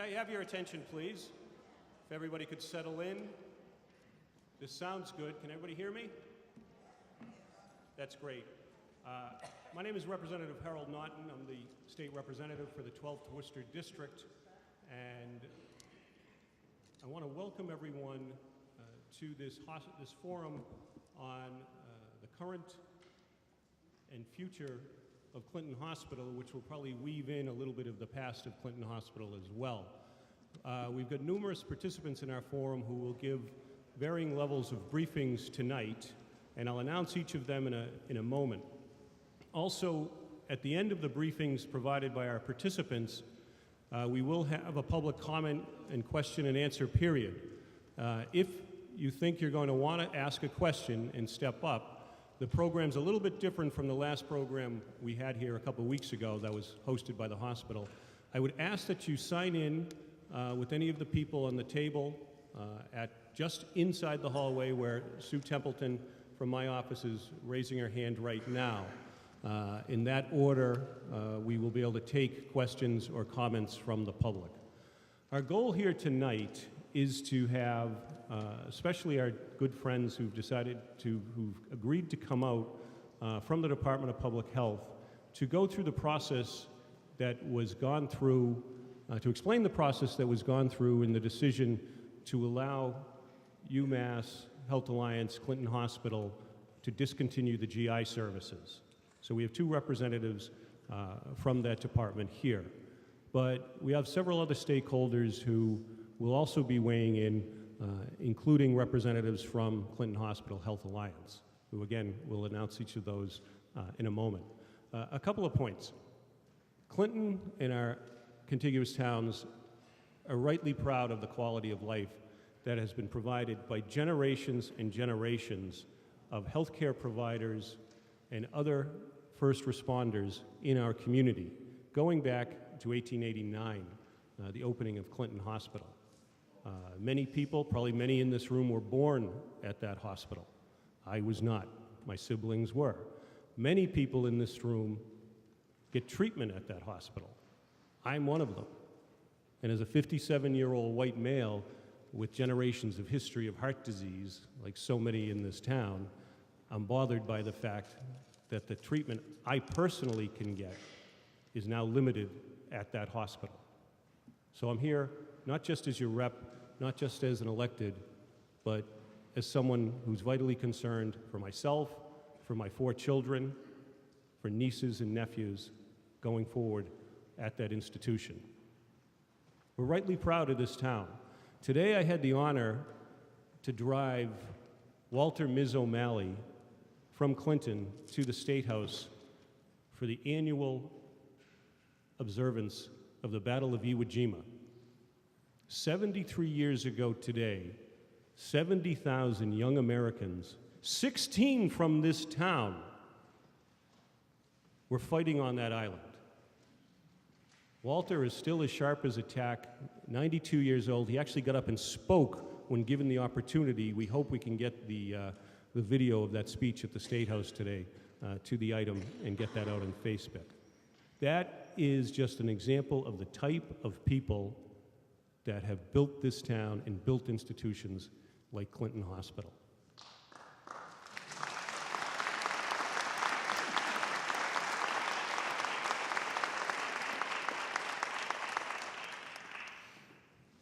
Could I have your attention, please? If everybody could settle in. This sounds good. Can everybody hear me? That's great. My name is Representative Harold Naughton. I'm the state representative for the 12th Worcester District, and I want to welcome everyone to this forum on the current and future of Clinton Hospital, which will probably weave in a little bit of the past of Clinton Hospital as well. We've got numerous participants in our forum who will give varying levels of briefings tonight, and I'll announce each of them in a moment. Also, at the end of the briefings provided by our participants, we will have a public comment and question and answer period. If you think you're going to want to ask a question and step up, the program's a little bit different from the last program we had here a couple weeks ago that was hosted by the hospital. I would ask that you sign in with any of the people on the table at just inside the hallway where Sue Templeton from my office is raising her hand right now. In that order, we will be able to take questions or comments from the public. Our goal here tonight is to have, especially our good friends who've agreed to come out from the Department of Public Health, to go through the process that was gone through, to explain the process that was gone through in the decision to allow UMass Health Alliance Clinton Hospital to discontinue the GI services. So we have two representatives from that department here. But we have several other stakeholders who will also be weighing in, including representatives from Clinton Hospital Health Alliance, who again will announce each of those in a moment. A couple of points. Clinton and our contiguous towns are rightly proud of the quality of life that has been provided by generations and generations of healthcare providers and other first responders in our community, going back to 1889, the opening of Clinton Hospital. Many people, probably many in this room, were born at that hospital. I was not. My siblings were. Many people in this room get treatment at that hospital. I'm one of them. And as a 57-year-old white male with generations of history of heart disease, like so many in this town, I'm bothered by the fact that the treatment I personally can get is now limited at that hospital. So I'm here not just as your rep, not just as an elected, but as someone who's vitally concerned for myself, for my 4 children, for nieces and nephews going forward at that institution. We're rightly proud of this town. Today I had the honor to drive Walter Ms. O'Malley from Clinton to the State House for the annual observance of the Battle of Iwo Jima. 73 years ago today, 70,000 young Americans, 16 from this town, were fighting on that island. Walter is still as sharp as a tack, 92 years old. He actually got up and spoke when given the opportunity. We hope we can get the video of that speech at the State House today to the item and get that out on Facebook. That is just an example of the type of people that have built this town and built institutions like Clinton Hospital.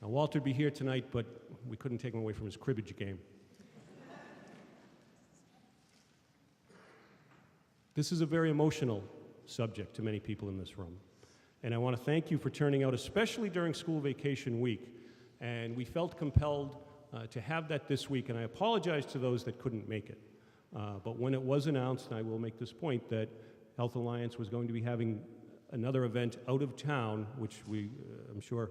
Now, Walter'd be here tonight, but we couldn't take him away from his cribbage game. This is a very emotional subject to many people in this room. And I want to thank you for turning out, especially during school vacation week. And we felt compelled to have that this week, and I apologize to those that couldn't make it. But when it was announced, and I will make this point, that Health Alliance was going to be having another event out of town, which I'm sure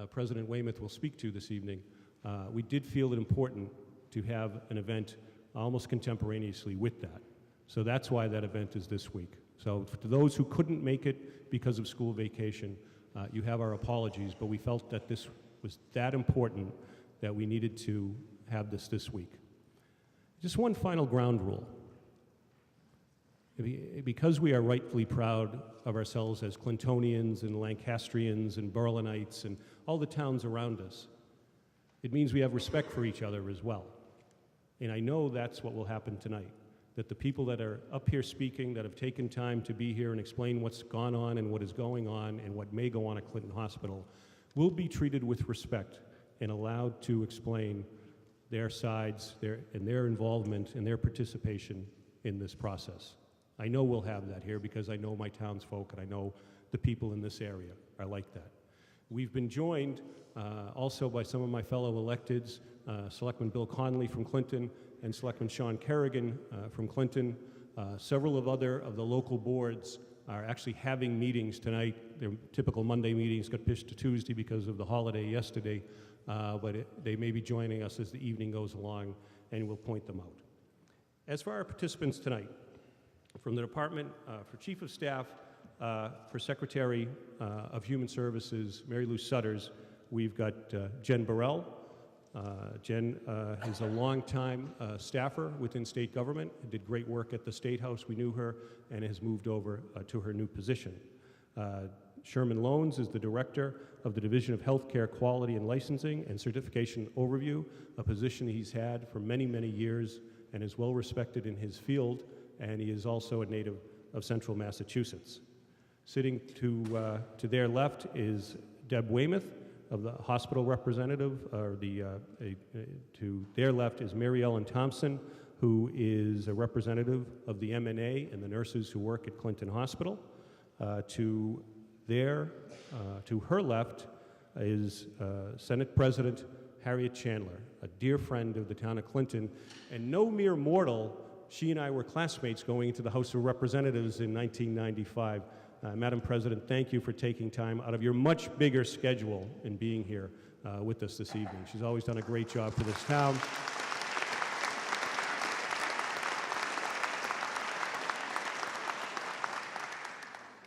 President Weymouth will speak to this evening, we did feel it important to have an event almost contemporaneously with that. So that's why that event is this week. So to those who couldn't make it because of school vacation, you have our apologies, but we felt that this was that important that we needed to have this week. Just one final ground rule. Because we are rightfully proud of ourselves as Clintonians and Lancastrians and Berlinites and all the towns around us, it means we have respect for each other as well. And I know that's what will happen tonight, that the people that are up here speaking, that have taken time to be here and explain what's gone on and what is going on and what may go on at Clinton Hospital, will be treated with respect and allowed to explain their sides, their involvement and their participation in this process. I know we'll have that here because I know my townsfolk and I know the people in this area are like that. We've been joined also by some of my fellow electeds, Selectman Bill Connolly from Clinton and Selectman Sean Kerrigan from Clinton. Several of the local boards are actually having meetings tonight. Their typical Monday meetings got pushed to Tuesday because of the holiday yesterday, but they may be joining us as the evening goes along, and we'll point them out. As for our participants tonight, from the Department for Chief of Staff, for Secretary of Human Services, Mary Lou Sutters, we've got Jen Burrell. Jen is a longtime staffer within state government, did great work at the State House. We knew her and has moved over to her new position. Sherman Loans is the Director of the Division of Healthcare Quality and Licensing and Certification Overview, a position he's had for many, many years and is well respected in his field, and he is also a native of central Massachusetts. Sitting to their left is Deb Weymouth, of the hospital representative, to their left is Mary Ellen Thompson, who is a representative of the MNA and the nurses who work at Clinton Hospital. To her left is Senate President Harriet Chandler, a dear friend of the town of Clinton, and no mere mortal. She and I were classmates going into the House of Representatives in 1995. Madam President, thank you for taking time out of your much bigger schedule and being here with us this evening. She's always done a great job for this town.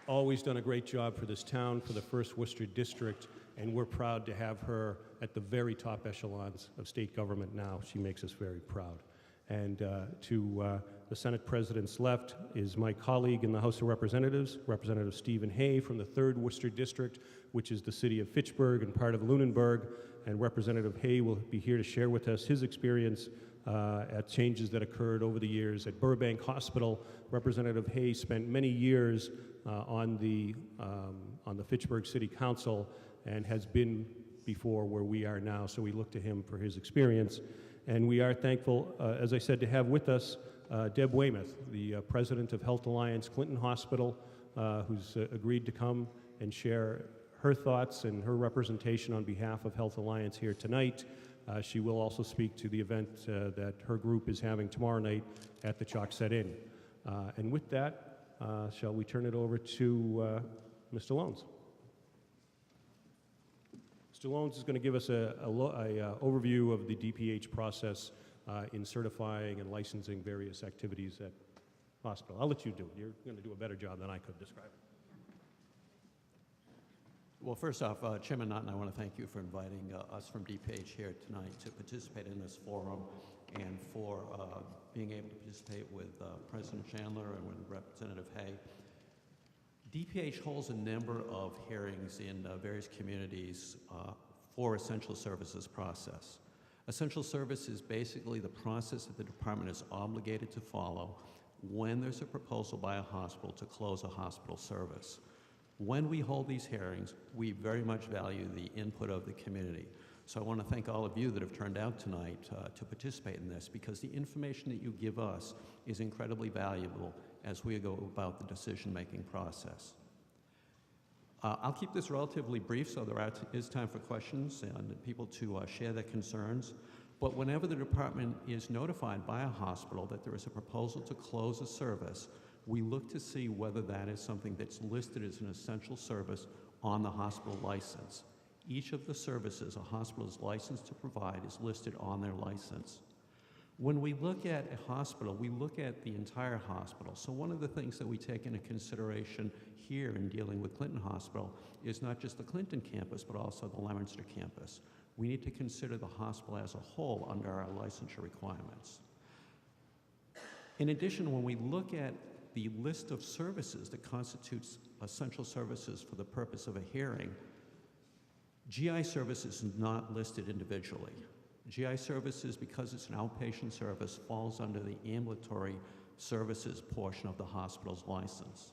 Always done a great job for this town, for the 1st Worcester District, and we're proud to have her at the very top echelons of state government now. She makes us very proud. And to the Senate President's left is my colleague in the House of Representatives, Representative Stephen Hay from the 3rd Worcester District, which is the city of Fitchburg and part of Lunenburg. And Representative Hay will be here to share with us his experience at changes that occurred over the years at Burbank Hospital. Representative Hay spent many years on the Fitchburg City Council and has been before where we are now, so we look to him for his experience. And we are thankful, as I said, to have with us Deb Weymouth, the president of Health Alliance Clinton Hospital, who's agreed to come and share her thoughts and her representation on behalf of Health Alliance here tonight. She will also speak to the event that her group is having tomorrow night at the Chalkset Inn. And with that, shall we turn it over to Mr. Loans? Mr. Loans is going to give us an overview of the DPH process in certifying and licensing various activities at hospital. I'll let you do it. You're going to do a better job than I could describe it. Well, first off, Chairman Naughton, I want to thank you for inviting us from DPH here tonight to participate in this forum and for being able to participate with President Chandler and with Representative Hay. DPH holds a number of hearings in various communities for essential services process. Essential service is basically the process that the department is obligated to follow when there's a proposal by a hospital to close a hospital service. When we hold these hearings, we very much value the input of the community. So I want to thank all of you that have turned out tonight to participate in this, because the information that you give us is incredibly valuable as we go about the decision-making process. I'll keep this relatively brief so there is time for questions and people to share their concerns. But whenever the department is notified by a hospital that there is a proposal to close a service, we look to see whether that is something that's listed as an essential service on the hospital license. Each of the services a hospital is licensed to provide is listed on their license. When we look at a hospital, we look at the entire hospital. So one of the things that we take into consideration here in dealing with Clinton Hospital is not just the Clinton campus, but also the Leominster campus. We need to consider the hospital as a whole under our licensure requirements. In addition, when we look at the list of services that constitutes essential services for the purpose of a hearing, GI services is not listed individually. GI services, because it's an outpatient service, falls under the ambulatory services portion of the hospital's license.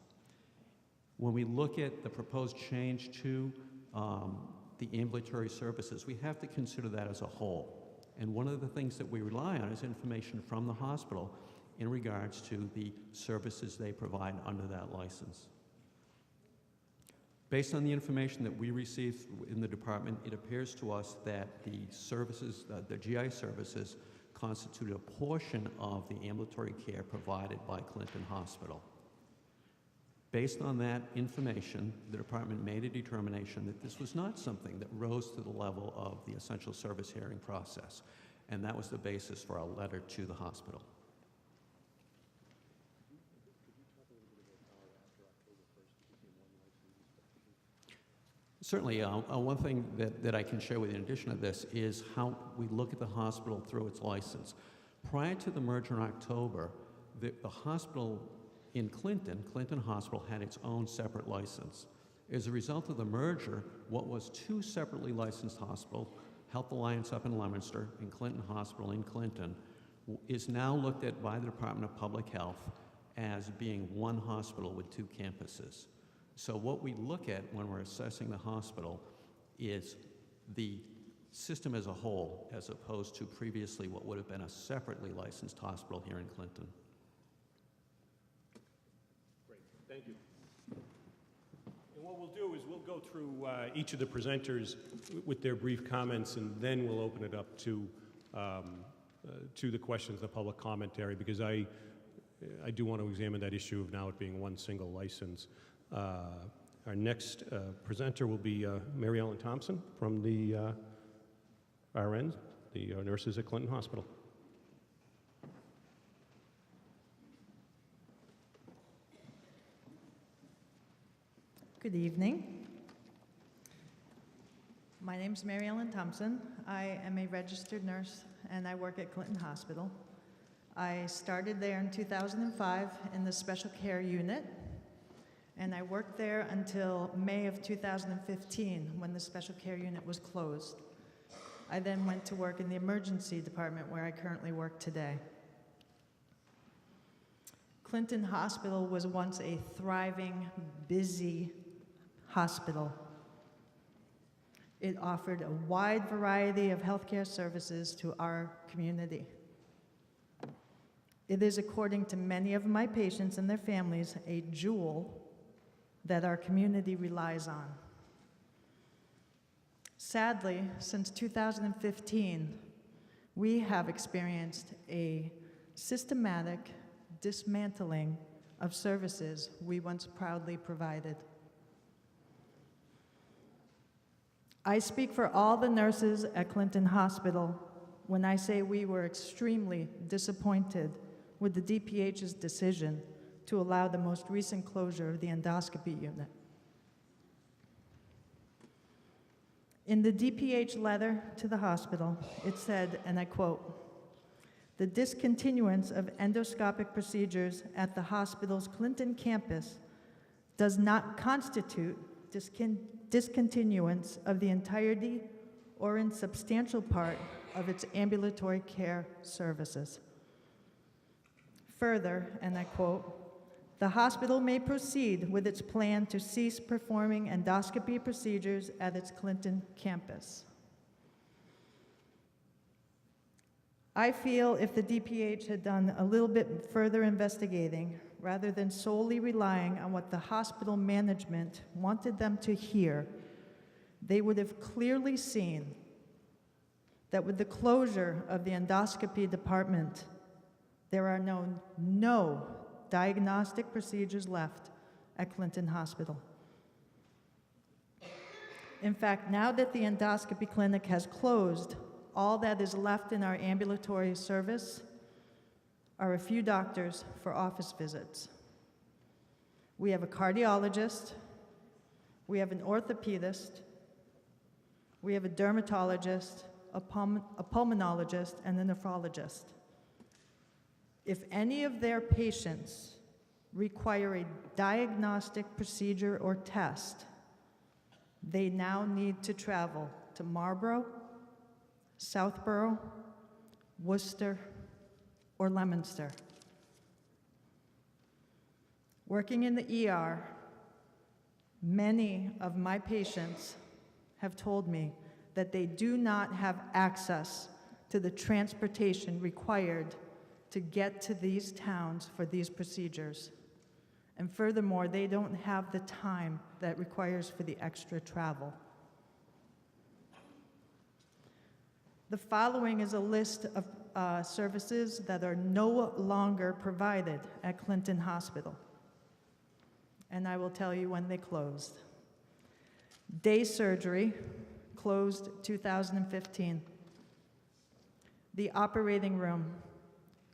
When we look at the proposed change to the ambulatory services, we have to consider that as a whole. And one of the things that we rely on is information from the hospital in regards to the services they provide under that license. Based on the information that we received in the department, it appears to us that the services, the GI services, constitute a portion of the ambulatory care provided by Clinton Hospital. Based on that information, the department made a determination that this was not something that rose to the level of the essential service hearing process, and that was the basis for our letter to the hospital. Certainly, one thing that I can share with you in addition to this is how we look at the hospital through its license. Prior to the merger in October, the hospital in Clinton Hospital had its own separate license. As a result of the merger, what was two separately licensed hospitals, Health Alliance up in Leominster and Clinton Hospital in Clinton, is now looked at by the Department of Public Health as being one hospital with two campuses. So what we look at when we're assessing the hospital is the system as a whole, as opposed to previously what would have been a separately licensed hospital here in Clinton. Great, thank you. And what we'll do is we'll go through each of the presenters with their brief comments, and then we'll open it up to the questions, the public commentary, because I do want to examine that issue of now it being one single license. Our next presenter will be Mary Ellen Thompson from the RNs, the nurses at Clinton Hospital. Good evening. My name is Mary Ellen Thompson. I am a registered nurse and I work at Clinton Hospital. I started there in 2005 in the special care unit, and I worked there until May of 2015 when the special care unit was closed. I then went to work in the emergency department where I currently work today. Clinton Hospital was once a thriving, busy hospital. It offered a wide variety of healthcare services to our community. It is, according to many of my patients and their families, a jewel that our community relies on. Sadly, since 2015, we have experienced a systematic dismantling of services we once proudly provided. I speak for all the nurses at Clinton Hospital when I say we were extremely disappointed with the DPH's decision to allow the most recent closure of the endoscopy unit. In the DPH letter to the hospital, it said, and I quote, "The discontinuance of endoscopic procedures at the hospital's Clinton campus does not constitute discontinuance of the entirety or in substantial part of its ambulatory care services." Further, and I quote, "The hospital may proceed with its plan to cease performing endoscopy procedures at its Clinton campus." I feel if the DPH had done a little bit further investigating, rather than solely relying on what the hospital management wanted them to hear, they would have clearly seen that with the closure of the endoscopy department, there are no diagnostic procedures left at Clinton Hospital. In fact, now that the endoscopy clinic has closed, all that is left in our ambulatory service are a few doctors for office visits. We have a cardiologist, we have an orthopedist, we have a dermatologist, a pulmonologist, and a nephrologist. If any of their patients require a diagnostic procedure or test, they now need to travel to Marlborough, Southborough, Worcester, or Leominster. Working in the ER, many of my patients have told me that they do not have access to the transportation required to get to these towns for these procedures. And furthermore, they don't have the time that requires for the extra travel. The following is a list of services that are no longer provided at Clinton Hospital. And I will tell you when they closed. Day surgery closed 2015. The operating room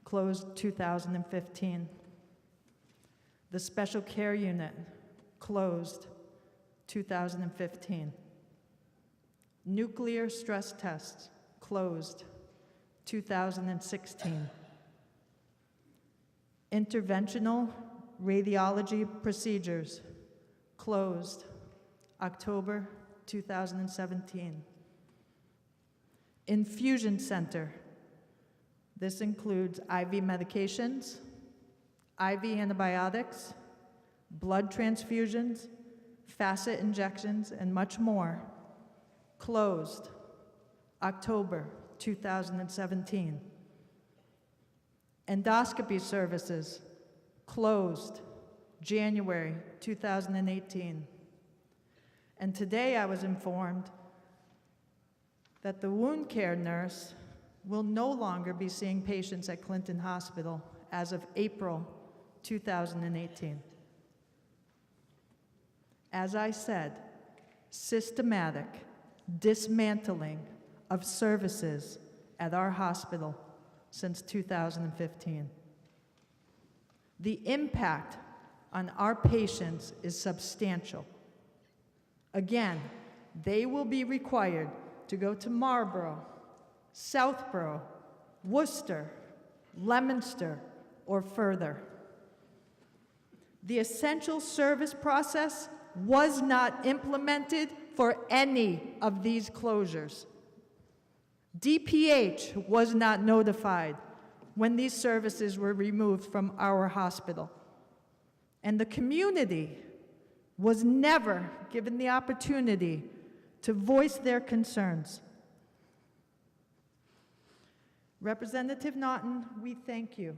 closed 2015. The special care unit closed 2015. Nuclear stress tests closed 2016. Interventional radiology procedures closed October 2017. Infusion center. This includes IV medications, IV antibiotics, blood transfusions, facet injections, and much more. Closed October 2017. Endoscopy services closed January 2018. And today I was informed that the wound care nurse will no longer be seeing patients at Clinton Hospital as of April 2018. As I said, systematic dismantling of services at our hospital since 2015. The impact on our patients is substantial. Again, they will be required to go to Marlborough, Southborough, Worcester, Leominster, or further. The essential service process was not implemented for any of these closures. DPH was not notified when these services were removed from our hospital. And the community was never given the opportunity to voice their concerns. Representative Naughton, we thank you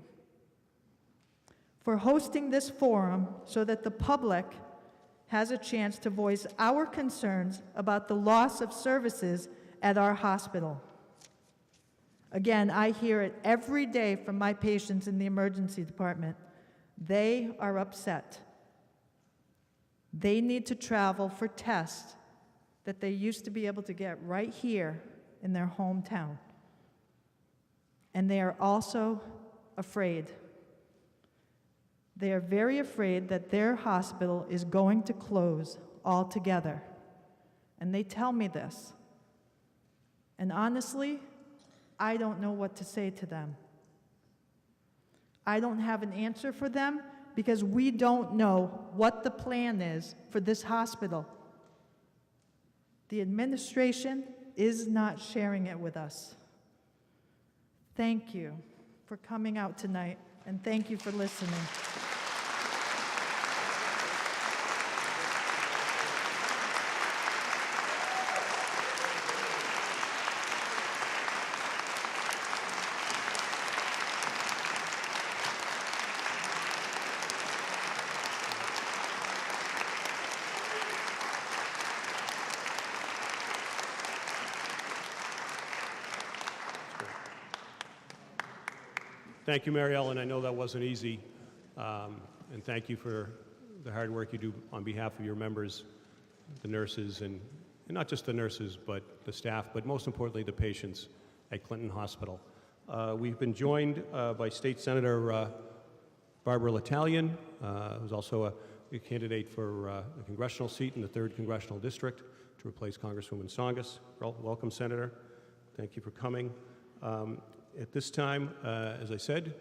for hosting this forum so that the public has a chance to voice our concerns about the loss of services at our hospital. Again, I hear it every day from my patients in the emergency department. They are upset. They need to travel for tests that they used to be able to get right here in their hometown. And they are also afraid. They are very afraid that their hospital is going to close altogether. And they tell me this. And honestly, I don't know what to say to them. I don't have an answer for them because we don't know what the plan is for this hospital. The administration is not sharing it with us. Thank you for coming out tonight, and thank you for listening. Thank you, Mary Ellen. I know that wasn't easy, and thank you for the hard work you do on behalf of your members, the nurses, and not just the nurses, but the staff, but most importantly, the patients at Clinton Hospital. We've been joined by State Senator Barbara L'Italian, who's also a candidate for a congressional seat in the 3rd Congressional District to replace Congresswoman Tsongas. Welcome, Senator. Thank you for coming. At this time, as I said,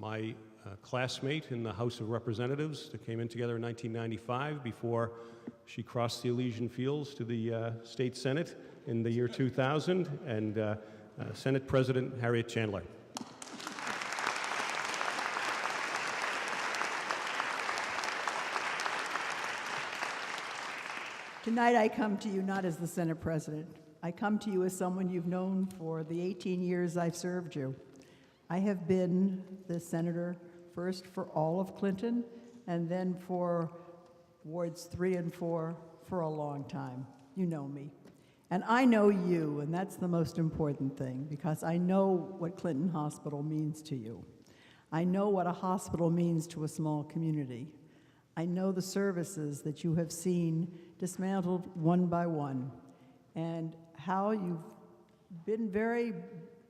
my classmate in the House of Representatives that came in together in 1995 before she crossed the Elysian Fields to the State Senate in the year 2000, and Senate President Harriet Chandler. Tonight I come to you not as the Senate President. I come to you as someone you've known for the 18 years I've served you. I have been the senator first for all of Clinton and then for wards 3 and 4 for a long time. You know me. And I know you, and that's the most important thing, because I know what Clinton Hospital means to you. I know what a hospital means to a small community. I know the services that you have seen dismantled one by one, and how you've been very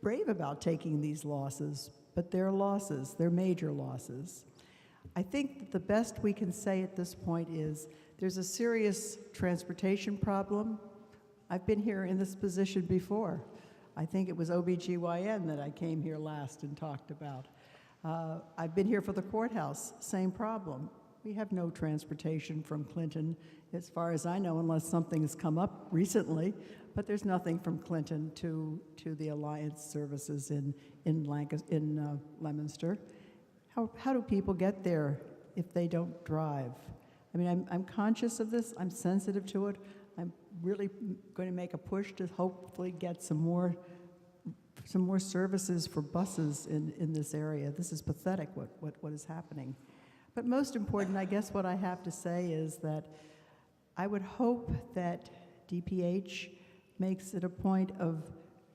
brave about taking these losses, but they're losses, they're major losses. I think that the best we can say at this point is there's a serious transportation problem. I've been here in this position before. I think it was OBGYN that I came here last and talked about. I've been here for the courthouse, same problem. We have no transportation from Clinton, as far as I know, unless something has come up recently, but there's nothing from Clinton to the Alliance services in Leominster. How do people get there if they don't drive? I mean, I'm conscious of this, I'm sensitive to it. I'm really going to make a push to hopefully get some more services for buses in this area. This is pathetic what is happening. But most important, I guess what I have to say is that I would hope that DPH makes it a point of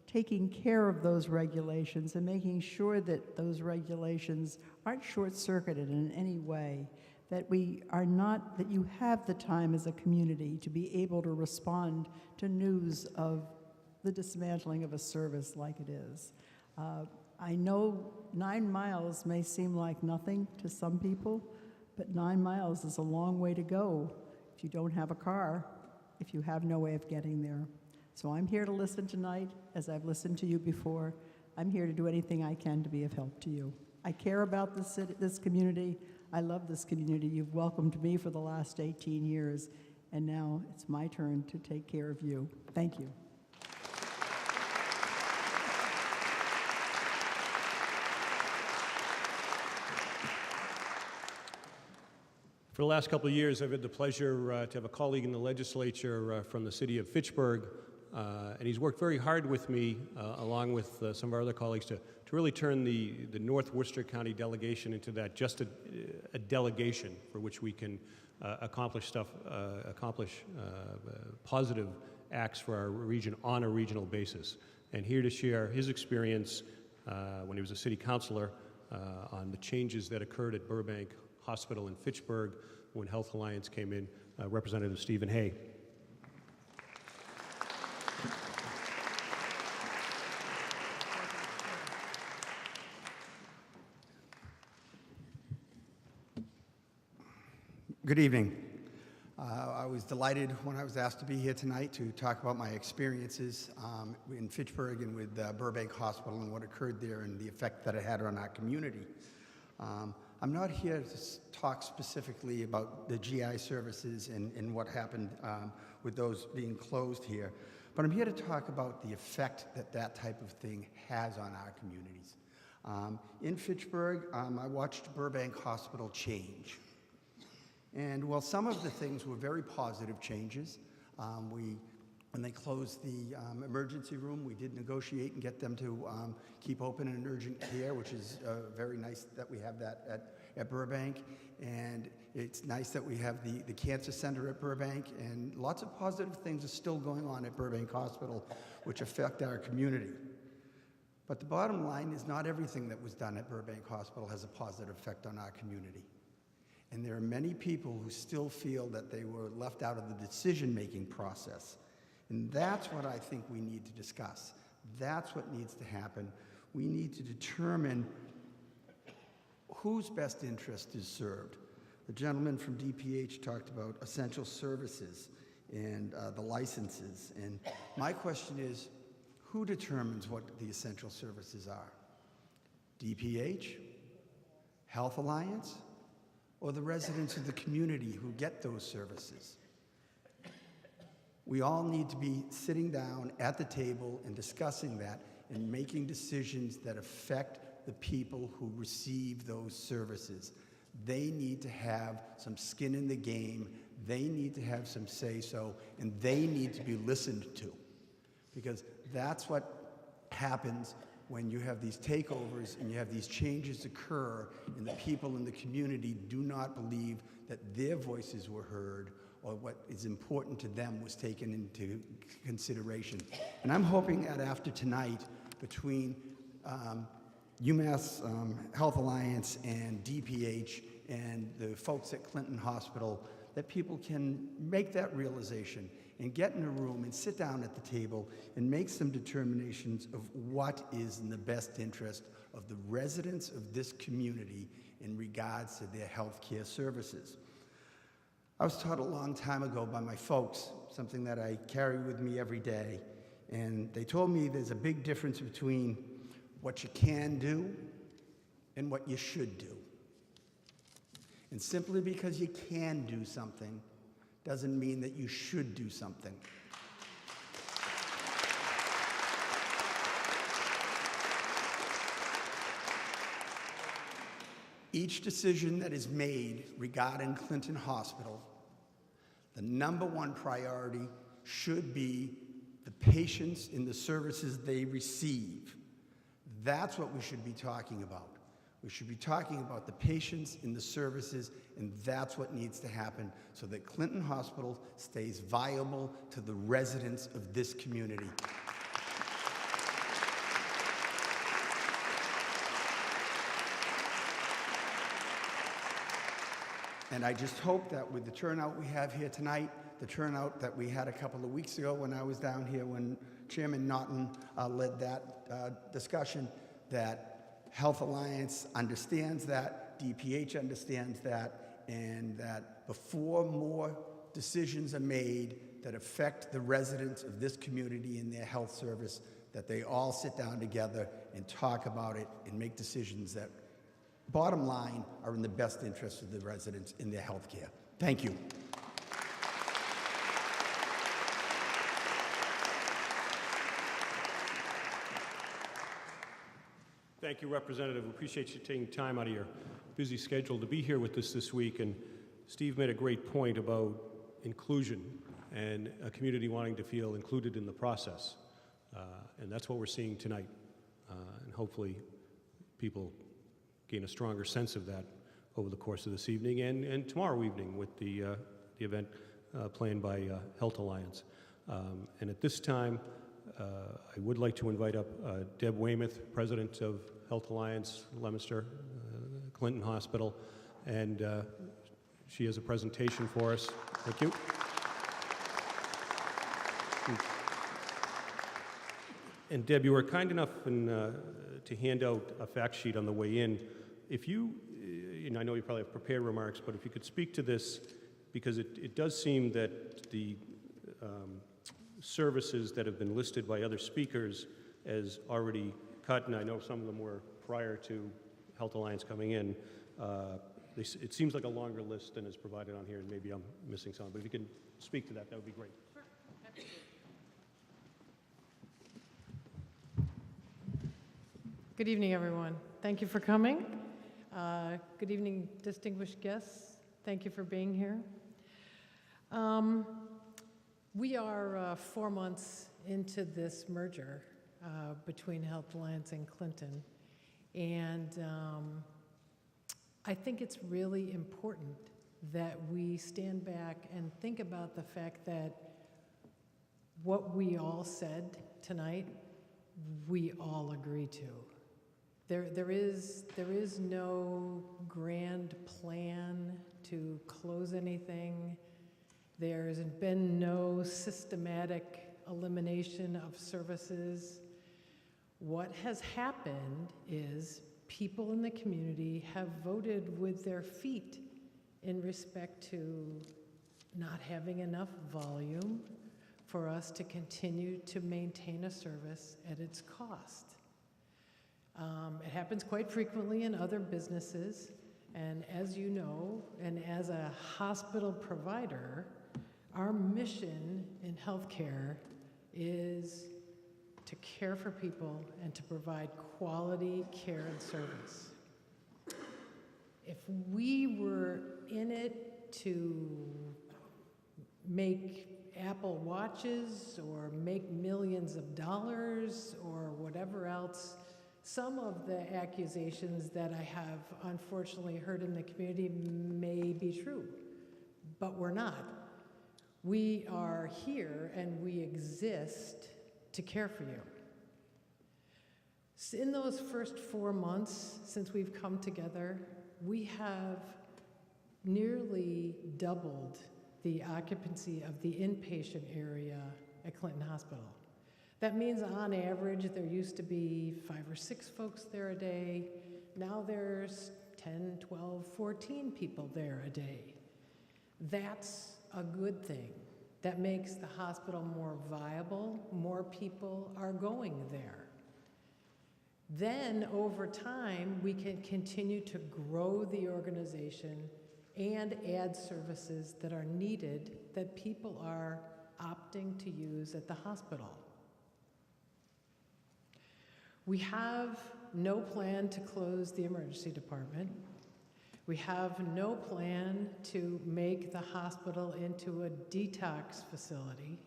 taking care of those regulations and making sure that those regulations aren't short-circuited in any way, that that you have the time as a community to be able to respond to news of the dismantling of a service like it is. I know 9 miles may seem like nothing to some people, but 9 miles is a long way to go if you don't have a car, if you have no way of getting there. So I'm here to listen tonight, as I've listened to you before. I'm here to do anything I can to be of help to you. I care about this community. I love this community. You've welcomed me for the last 18 years, and now it's my turn to take care of you. Thank you. For the last couple of years, I've had the pleasure to have a colleague in the legislature from the city of Fitchburg, and he's worked very hard with me, along with some of our other colleagues, to really turn the North Worcester County delegation into that just a delegation for which we can accomplish positive acts for our region on a regional basis. And here to share his experience when he was a city councilor on the changes that occurred at Burbank Hospital in Fitchburg when Health Alliance came in, Representative Stephen Hay. Good evening. I was delighted when I was asked to be here tonight to talk about my experiences in Fitchburg and with Burbank Hospital and what occurred there and the effect that it had on our community. I'm not here to talk specifically about the GI services and what happened with those being closed here, but I'm here to talk about the effect that type of thing has on our communities. In Fitchburg, I watched Burbank Hospital change. And while some of the things were very positive changes, when they closed the emergency room, we did negotiate and get them to keep open in urgent care, which is very nice that we have that at Burbank. And it's nice that we have the cancer center at Burbank, and lots of positive things are still going on at Burbank Hospital, which affect our community. But the bottom line is not everything that was done at Burbank Hospital has a positive effect on our community. And there are many people who still feel that they were left out of the decision-making process. And that's what I think we need to discuss. That's what needs to happen. We need to determine whose best interest is served. The gentleman from DPH talked about essential services and the licenses. And my question is, who determines what the essential services are? DPH, Health Alliance, or the residents of the community who get those services? We all need to be sitting down at the table and discussing that and making decisions that affect the people who receive those services. They need to have some skin in the game, they need to have some say-so, and they need to be listened to. Because that's what happens when you have these takeovers and you have these changes occur and the people in the community do not believe that their voices were heard or what is important to them was taken into consideration. And I'm hoping that after tonight, between UMass Health Alliance and DPH and the folks at Clinton Hospital, that people can make that realization and get in a room and sit down at the table and make some determinations of what is in the best interest of the residents of this community in regards to their health care services. I was taught a long time ago by my folks, something that I carry with me every day, and they told me there's a big difference between what you can do and what you should do. And simply because you can do something doesn't mean that you should do something. Each decision that is made regarding Clinton Hospital, the #1 priority should be the patients in the services they receive. That's what we should be talking about. We should be talking about the patients in the services, and that's what needs to happen so that Clinton Hospital stays viable to the residents of this community. And I just hope that with the turnout we have here tonight, the turnout that we had a couple of weeks ago when I was down here when Chairman Naughton led that discussion, that Health Alliance understands that, DPH understands that, and that before more decisions are made that affect the residents of this community and their health service, that they all sit down together and talk about it and make decisions that, bottom line, are in the best interest of the residents in their health care. Thank you. Thank you, Representative. We appreciate you taking time out of your busy schedule to be here with us this week. And Steve made a great point about inclusion and a community wanting to feel included in the process. And that's what we're seeing tonight. And hopefully people gain a stronger sense of that over the course of this evening and tomorrow evening with the event planned by Health Alliance. And at this time, I would like to invite up Deb Weymouth, President of Health Alliance, Leominster, Clinton Hospital, and she has a presentation for us. Thank you. And Deb, you were kind enough to hand out a fact sheet on the way in. If you, I know you probably have prepared remarks, but if you could speak to this, because it does seem that the services that have been listed by other speakers as already cut, and I know some of them were prior to Health Alliance coming in. It seems like a longer list than is provided on here, and maybe I'm missing some, but if you can speak to that, that would be great. Sure, absolutely. Good evening, everyone. Thank you for coming. Good evening, distinguished guests. Thank you for being here. We are 4 months into this merger between Health Alliance and Clinton, and I think it's really important that we stand back and think about the fact that what we all said tonight, we all agree to. There is no grand plan to close anything. There's been no systematic elimination of services. What has happened is people in the community have voted with their feet in respect to not having enough volume for us to continue to maintain a service at its cost. It happens quite frequently in other businesses, and as you know, and as a hospital provider, our mission in healthcare is to care for people and to provide quality care and service. If we were in it to make Apple Watches or make millions of dollars or whatever else, some of the accusations that I have unfortunately heard in the community may be true, but we're not. We are here and we exist to care for you. In those first 4 months since we've come together, we have nearly doubled the occupancy of the inpatient area at Clinton Hospital. That means on average there used to be 5 or 6 folks there a day. Now there's 10, 12, 14 people there a day. That's a good thing. That makes the hospital more viable. More people are going there. Then over time, we can continue to grow the organization and add services that are needed that people are opting to use at the hospital. We have no plan to close the emergency department. We have no plan to make the hospital into a detox facility.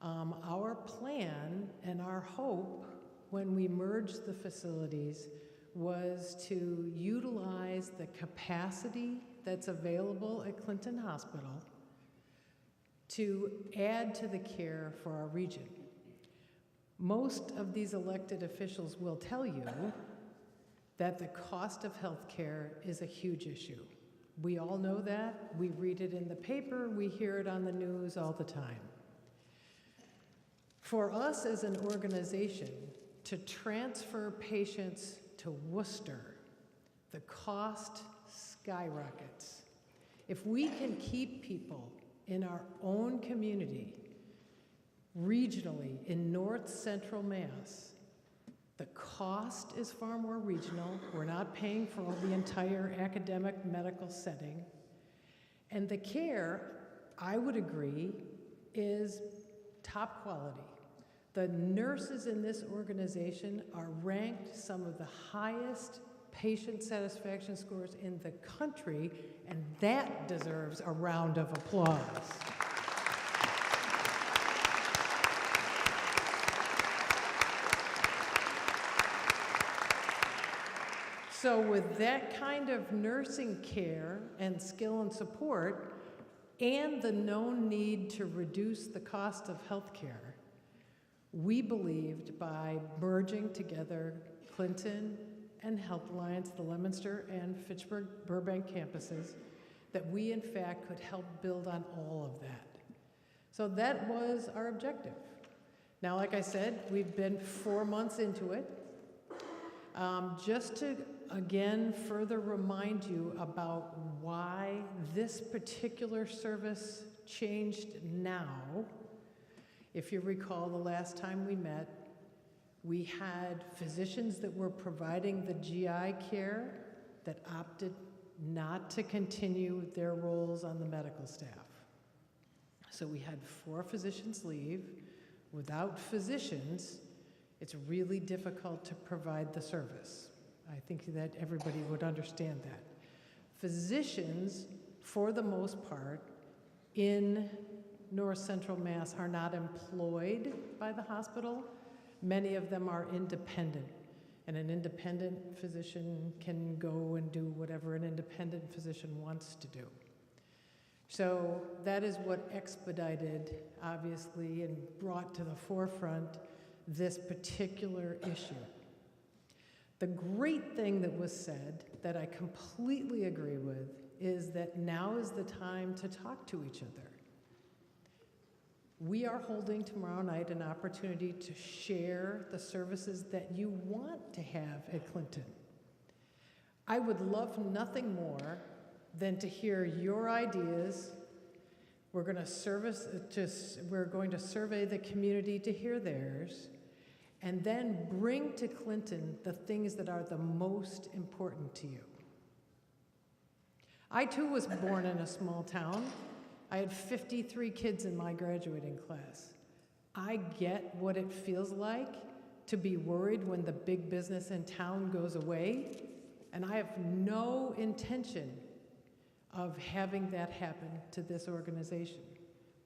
Our plan and our hope when we merged the facilities was to utilize the capacity that's available at Clinton Hospital to add to the care for our region. Most of these elected officials will tell you that the cost of health care is a huge issue. We all know that. We read it in the paper. We hear it on the news all the time. For us as an organization to transfer patients to Worcester, the cost skyrockets. If we can keep people in our own community, regionally in North Central Mass, the cost is far more regional. We're not paying for the entire academic medical setting. And the care, I would agree, is top quality. The nurses in this organization are ranked some of the highest patient satisfaction scores in the country, and that deserves a round of applause. So with that kind of nursing care and skill and support, and the known need to reduce the cost of health care, we believed by merging together Clinton and Health Alliance, the Leominster and Fitchburg Burbank campuses, that we in fact could help build on all of that. So that was our objective. Now, like I said, we've been 4 months into it. Just to, again, further remind you about why this particular service changed now. If you recall, the last time we met, we had physicians that were providing the GI care that opted not to continue their roles on the medical staff. So we had 4 physicians leave. Without physicians, it's really difficult to provide the service. I think that everybody would understand that. Physicians, for the most part, in North Central Mass are not employed by the hospital. Many of them are independent, and an independent physician can go and do whatever an independent physician wants to do. So that is what expedited, obviously, and brought to the forefront this particular issue. The great thing that was said, that I completely agree with, is that now is the time to talk to each other. We are holding tomorrow night an opportunity to share the services that you want to have at Clinton. I would love nothing more than to hear your ideas. We're going to survey the community to hear theirs, and then bring to Clinton the things that are the most important to you. I too was born in a small town. I had 53 kids in my graduating class. I get what it feels like to be worried when the big business in town goes away, and I have no intention of having that happen to this organization,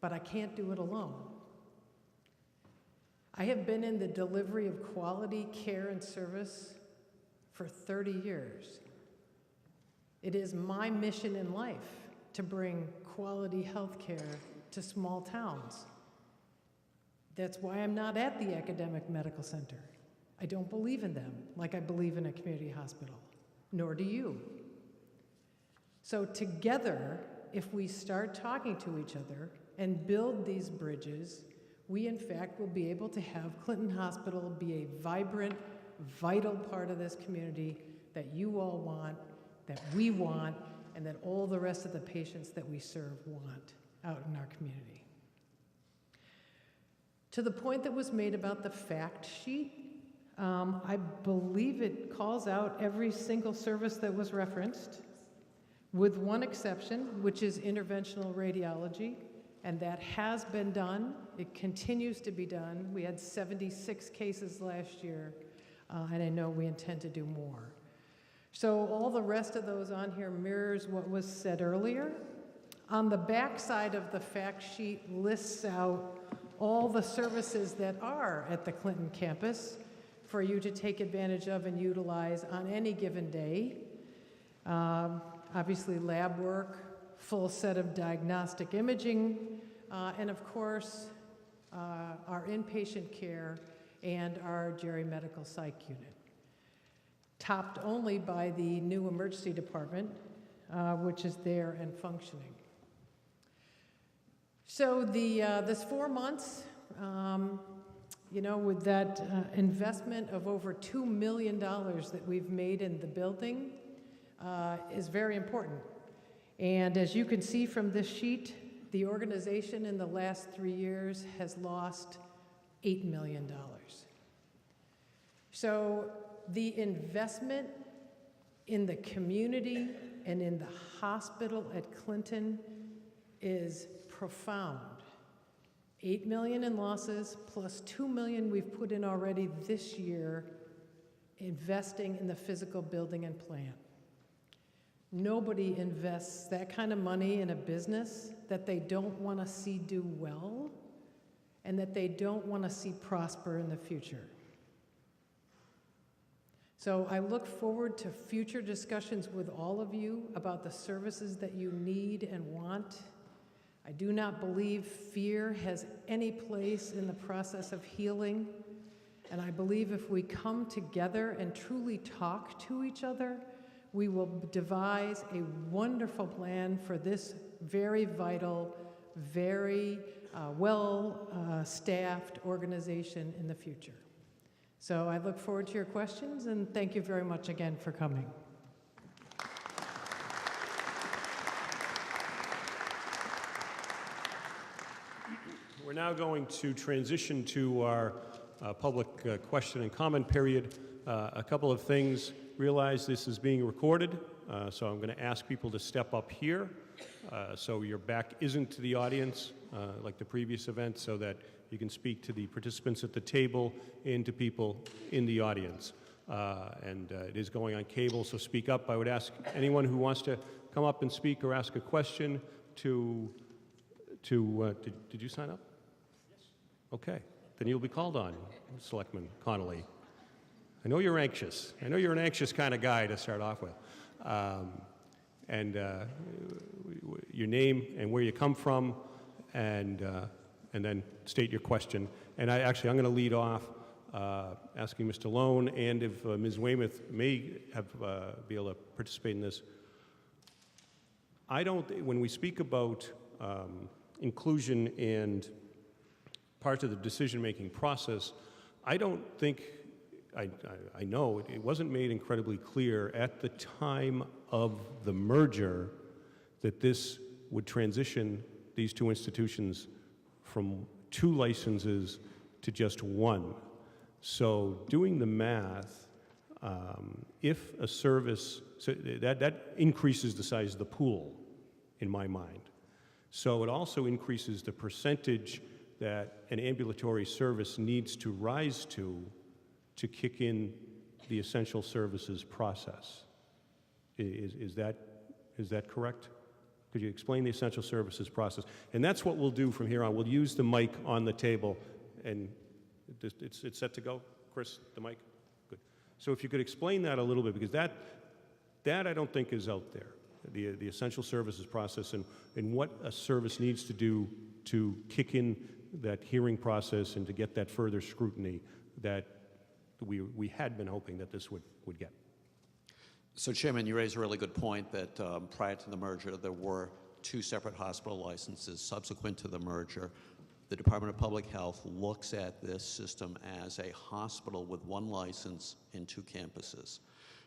but I can't do it alone. I have been in the delivery of quality care and service for 30 years. It is my mission in life to bring quality health care to small towns. That's why I'm not at the academic medical center. I don't believe in them like I believe in a community hospital, nor do you. So together, if we start talking to each other and build these bridges, we in fact will be able to have Clinton Hospital be a vibrant, vital part of this community that you all want, that we want, and that all the rest of the patients that we serve want out in our community. To the point that was made about the fact sheet, I believe it calls out every single service that was referenced, with one exception, which is interventional radiology, and that has been done. It continues to be done. We had 76 cases last year, and I know we intend to do more. So all the rest of those on here mirrors what was said earlier. On the back side of the fact sheet lists out all the services that are at the Clinton campus for you to take advantage of and utilize on any given day. Obviously lab work, full set of diagnostic imaging, and of course, our inpatient care and our geriatric psych unit. Topped only by the new emergency department, which is there and functioning. So this 4 months, with that investment of over $2 million that we've made in the building is very important. And as you can see from this sheet, the organization in the last 3 years has lost $8 million. So the investment in the community and in the hospital at Clinton is profound. 8 million in losses plus 2 million we've put in already this year investing in the physical building and plant. Nobody invests that kind of money in a business that they don't want to see do well and that they don't want to see prosper in the future. So I look forward to future discussions with all of you about the services that you need and want. I do not believe fear has any place in the process of healing, and I believe if we come together and truly talk to each other, we will devise a wonderful plan for this very vital, very well-staffed organization in the future. So I look forward to your questions, and thank you very much again for coming. We're now going to transition to our public question and comment period. A couple of things. Realize this is being recorded, so I'm going to ask people to step up here so your back isn't to the audience like the previous event, so that you can speak to the participants at the table and to people in the audience. It is going on cable, so speak up. I would ask anyone who wants to come up and speak or ask a question to did you sign up? Yes. Okay, then you'll be called on, Selectman Connolly. I know you're anxious. I know you're an anxious kind of guy to start off with. Your name and where you come from, and then state your question. And I'm going to lead off asking Mr. Lone, and if Ms. Weymouth may be able to participate in this. When we speak about inclusion and parts of the decision-making process, I don't think, I know it wasn't made incredibly clear at the time of the merger that this would transition these two institutions from 2 licenses to just 1. So doing the math, if a service, so that increases the size of the pool in my mind. So it also increases the percentage that an ambulatory service needs to rise to kick in the essential services process. Is that correct? Could you explain the essential services process? And that's what we'll do from here on. We'll use the mic on the table, and it's set to go? Chris, the mic? Good. So if you could explain that a little bit, because that I don't think is out there, the essential services process and what a service needs to do to kick in that hearing process and to get that further scrutiny that we had been hoping that this would get. So, Chairman, you raise a really good point that prior to the merger, there were 2 separate hospital licenses. Subsequent to the merger, the Department of Public Health looks at this system as a hospital with 1 license in 2 campuses.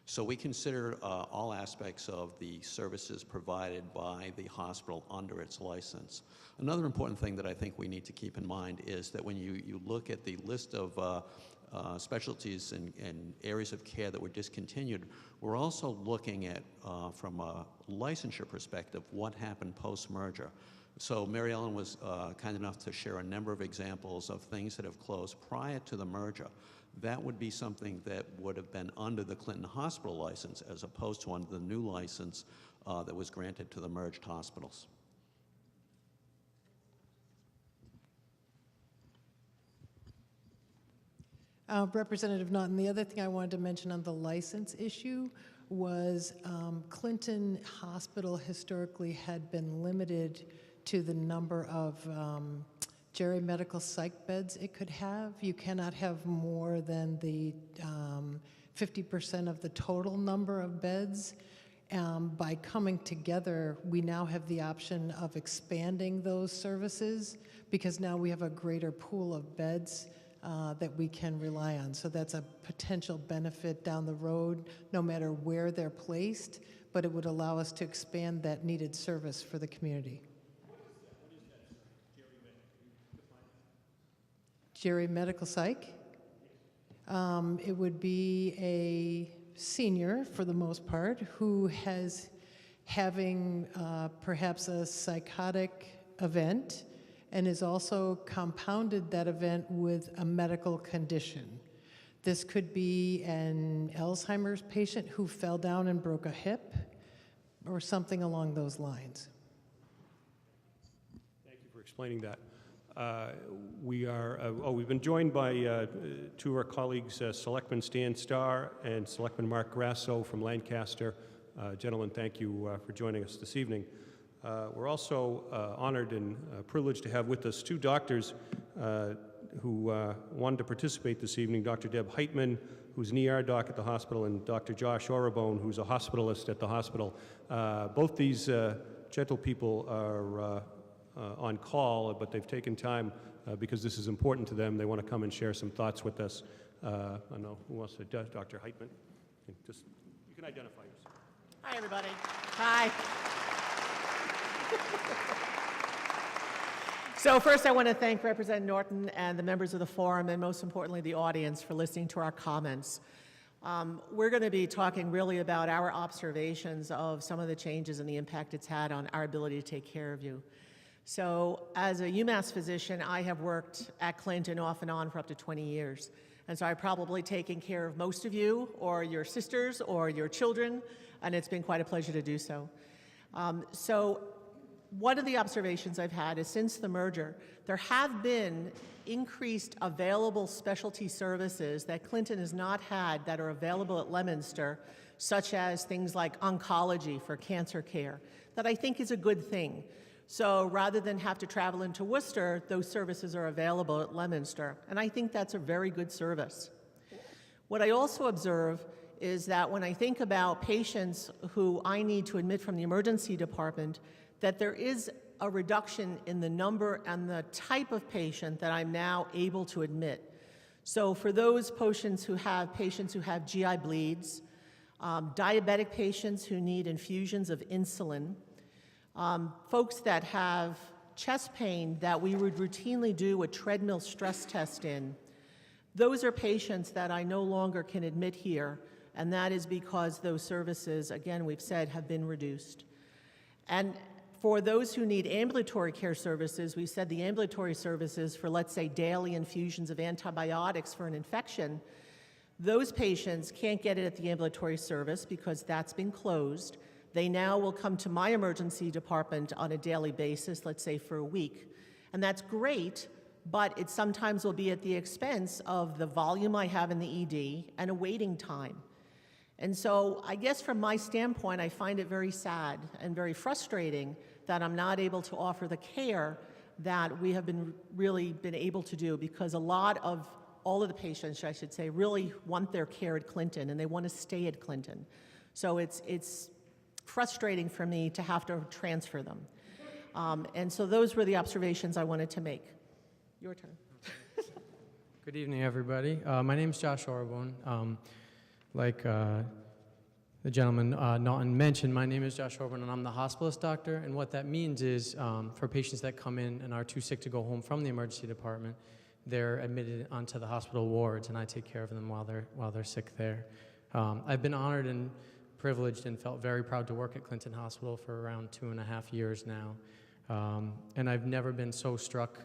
So we consider all aspects of the services provided by the hospital under its license. Another important thing that I think we need to keep in mind is that when you look at the list of specialties and areas of care that were discontinued, we're also looking at, from a licensure perspective, what happened post-merger. So Mary Ellen was kind enough to share a number of examples of things that have closed prior to the merger. That would be something that would have been under the Clinton Hospital license as opposed to under the new license that was granted to the merged hospitals. Representative Naughton, the other thing I wanted to mention on the license issue was Clinton Hospital historically had been limited to the number of Jerry medical psych beds it could have. You cannot have more than the 50% of the total number of beds. By coming together, we now have the option of expanding those services because now we have a greater pool of beds that we can rely on. So that's a potential benefit down the road, no matter where they're placed, but it would allow us to expand that needed service for the community. Jerry Medical Psych. It would be a senior, for the most part, who has having perhaps a psychotic event and has also compounded that event with a medical condition. This could be an Alzheimer's patient who fell down and broke a hip or something along those lines. Thank you for explaining that. We've been joined by 2 of our colleagues, Selectman Stan Starr and Selectman Mark Grasso from Lancaster. Gentlemen, thank you for joining us this evening. We're also honored and privileged to have with us 2 doctors who wanted to participate this evening, Dr. Deb Heitman, who's an ER doc at the hospital, and Dr. Josh Orabone, who's a hospitalist at the hospital. Both these gentle people are on call, but they've taken time because this is important to them. They want to come and share some thoughts with us. I don't know who wants to. Dr. Heitman, you can identify yourself. Hi, everybody. Hi. So first, I want to thank Representative Naughton and the members of the forum, and most importantly, the audience, for listening to our comments. We're going to be talking really about our observations of some of the changes and the impact it's had on our ability to take care of you. So as a UMass physician, I have worked at Clinton off and on for up to 20 years. And so I've probably taken care of most of you or your sisters or your children, and it's been quite a pleasure to do so. So one of the observations I've had is since the merger, there have been increased available specialty services that Clinton has not had that are available at Leominster, such as things like oncology for cancer care, that I think is a good thing. So rather than have to travel into Worcester, those services are available at Leominster, and I think that's a very good service. What I also observe is that when I think about patients who I need to admit from the emergency department, that there is a reduction in the number and the type of patient that I'm now able to admit. So for those patients who have GI bleeds, diabetic patients who need infusions of insulin, folks that have chest pain that we would routinely do a treadmill stress test in, Those are patients that I no longer can admit here, and that is because those services, again, we've said, have been reduced. And for those who need ambulatory care services, we said the ambulatory services for, let's say, daily infusions of antibiotics for an infection, those patients can't get it at the ambulatory service because that's been closed. They now will come to my emergency department on a daily basis, let's say for a week. And that's great, but it sometimes will be at the expense of the volume I have in the ED and a waiting time. And so I guess from my standpoint, I find it very sad and very frustrating that I'm not able to offer the care that we have really been able to do, because a lot of all of the patients, I should say, really want their care at Clinton and they want to stay at Clinton. So it's frustrating for me to have to transfer them. And so those were the observations I wanted to make. Your turn. Good evening, everybody. My name is Josh Orbone. Like the gentleman Naughton mentioned, my name is Josh Orbone, and I'm the hospitalist doctor. And what that means is for patients that come in and are too sick to go home from the emergency department, they're admitted onto the hospital wards, and I take care of them while they're sick there. I've been honored and privileged and felt very proud to work at Clinton Hospital for around 2.5 years now. And I've never been so struck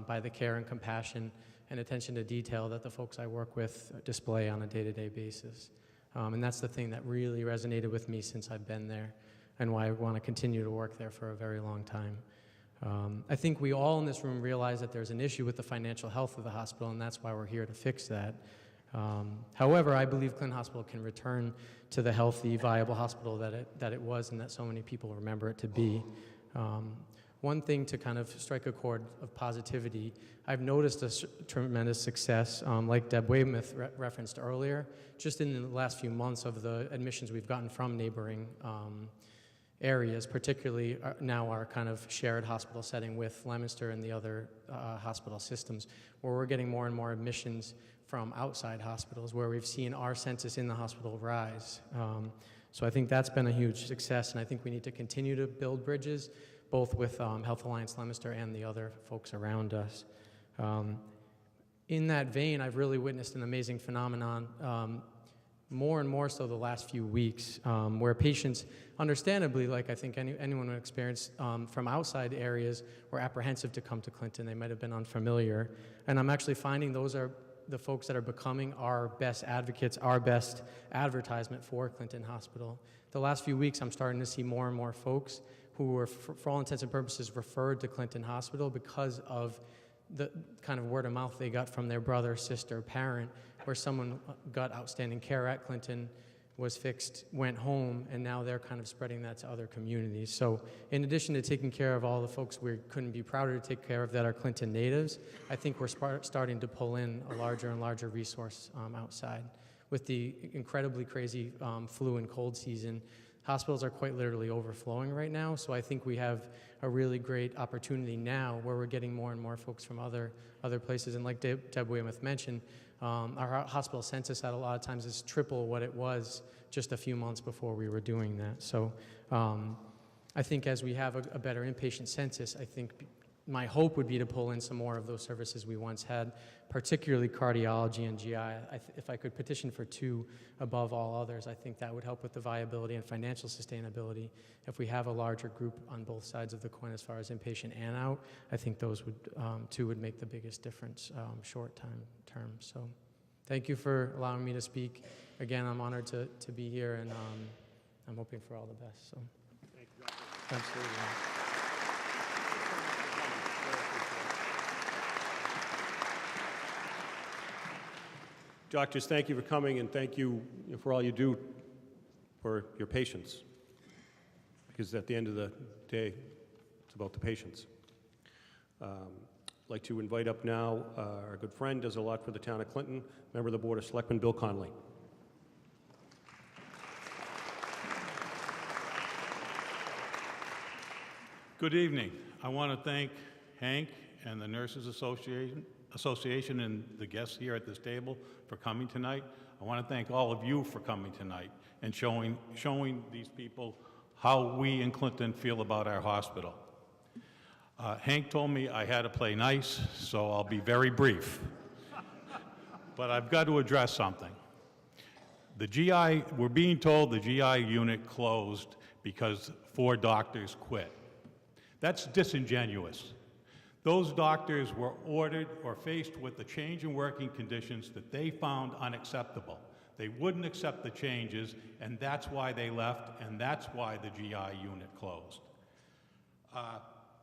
by the care and compassion and attention to detail that the folks I work with display on a day-to-day basis. And that's the thing that really resonated with me since I've been there, and why I want to continue to work there for a very long time. I think we all in this room realize that there's an issue with the financial health of the hospital, and that's why we're here to fix that. However, I believe Clinton Hospital can return to the healthy, viable hospital that it was and that so many people remember it to be. One thing to kind of strike a chord of positivity, I've noticed a tremendous success, like Deb Weymouth referenced earlier, just in the last few months of the admissions we've gotten from neighboring areas, particularly now our kind of shared hospital setting with Leominster and the other hospital systems, where we're getting more and more admissions from outside hospitals, where we've seen our census in the hospital rise. So I think that's been a huge success, and I think we need to continue to build bridges, both with Health Alliance Leominster and the other folks around us. In that vein, I've really witnessed an amazing phenomenon, more and more so the last few weeks, where patients, understandably, like I think anyone would experience from outside areas, were apprehensive to come to Clinton. They might have been unfamiliar. And I'm actually finding those are the folks that are becoming our best advocates, our best advertisement for Clinton Hospital. The last few weeks, I'm starting to see more and more folks who were, for all intents and purposes, referred to Clinton Hospital because of the kind of word of mouth they got from their brother, sister, parent, where someone got outstanding care at Clinton, was fixed, went home, and now they're kind of spreading that to other communities. So in addition to taking care of all the folks we couldn't be prouder to take care of that are Clinton natives, I think we're starting to pull in a larger and larger resource outside. With the incredibly crazy flu and cold season, hospitals are quite literally overflowing right now, so I think we have a really great opportunity now where we're getting more and more folks from other places. And like Deb Weymouth mentioned, our hospital census at a lot of times is triple what it was just a few months before we were doing that. So I think as we have a better inpatient census, I think my hope would be to pull in some more of those services we once had, particularly cardiology and GI. If I could petition for 2 above all others, I think that would help with the viability and financial sustainability. If we have a larger group on both sides of the coin as far as inpatient and out, I think those would 2 would make the biggest difference short term. So thank you for allowing me to speak. Again, I'm honored to be here, and I'm hoping for all the best. So Thank you, Dr. absolutely. Doctors, thank you for coming, and thank you for all you do for your patients. Because at the end of the day, it's about the patients. I'd like to invite up now our good friend, does a lot for the town of Clinton, member of the Board of Selectmen, Bill Connolly. Good evening. I want to thank Hank and the Nurses Association and the guests here at this table for coming tonight. I want to thank all of you for coming tonight and showing these people how we in Clinton feel about our hospital. Hank told me I had to play nice, so I'll be very brief. but I've got to address something. We're being told the GI unit closed because 4 doctors quit. That's disingenuous. Those doctors were ordered or faced with a change in working conditions that they found unacceptable. They wouldn't accept the changes, and that's why they left, and that's why the GI unit closed.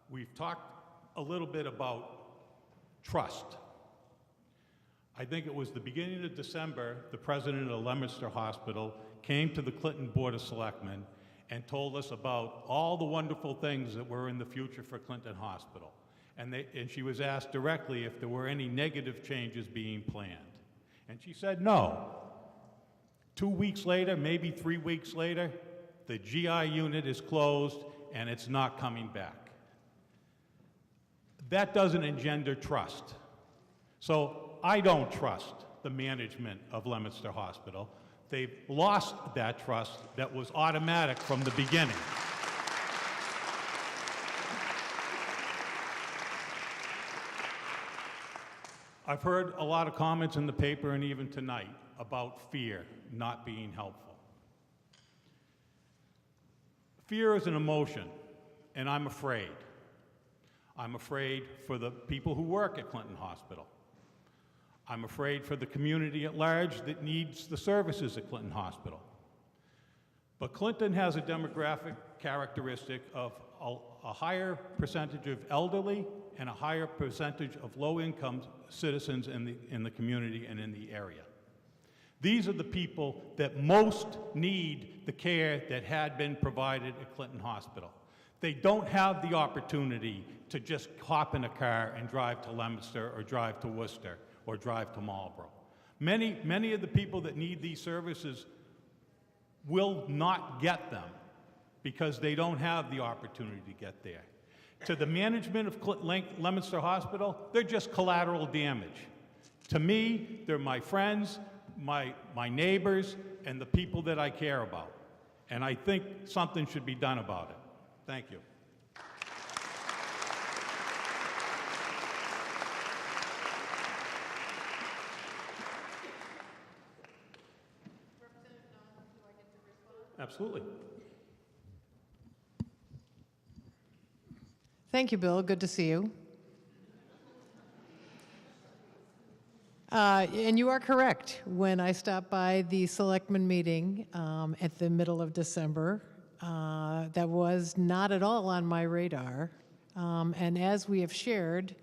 We've talked a little bit about trust. I think it was the beginning of December, the president of Leominster Hospital came to the Clinton Board of Selectmen and told us about all the wonderful things that were in the future for Clinton Hospital. And she was asked directly if there were any negative changes being planned. And she said no. 2 weeks later, maybe 3 weeks later, the GI unit is closed and it's not coming back. That doesn't engender trust. So I don't trust the management of Leominster Hospital. They've lost that trust that was automatic from the beginning. I've heard a lot of comments in the paper and even tonight about fear not being helpful. Fear is an emotion, and I'm afraid. I'm afraid for the people who work at Clinton Hospital. I'm afraid for the community at large that needs the services at Clinton Hospital. But Clinton has a demographic characteristic of a higher percentage of elderly and a higher percentage of low-income citizens in the community and in the area. These are the people that most need the care that had been provided at Clinton Hospital. They don't have the opportunity to just hop in a car and drive to Leominster or drive to Worcester or drive to Marlborough. Many of the people that need these services will not get them because they don't have the opportunity to get there. To the management of Leominster Hospital, they're just collateral damage. To me, they're my friends, my neighbors, and the people that I care about. And I think something should be done about it. Thank you. Absolutely. Thank you, Bill. Good to see you. And you are correct. When I stopped by the selectmen meeting at the middle of December, that was not at all on my radar. And as we have shared,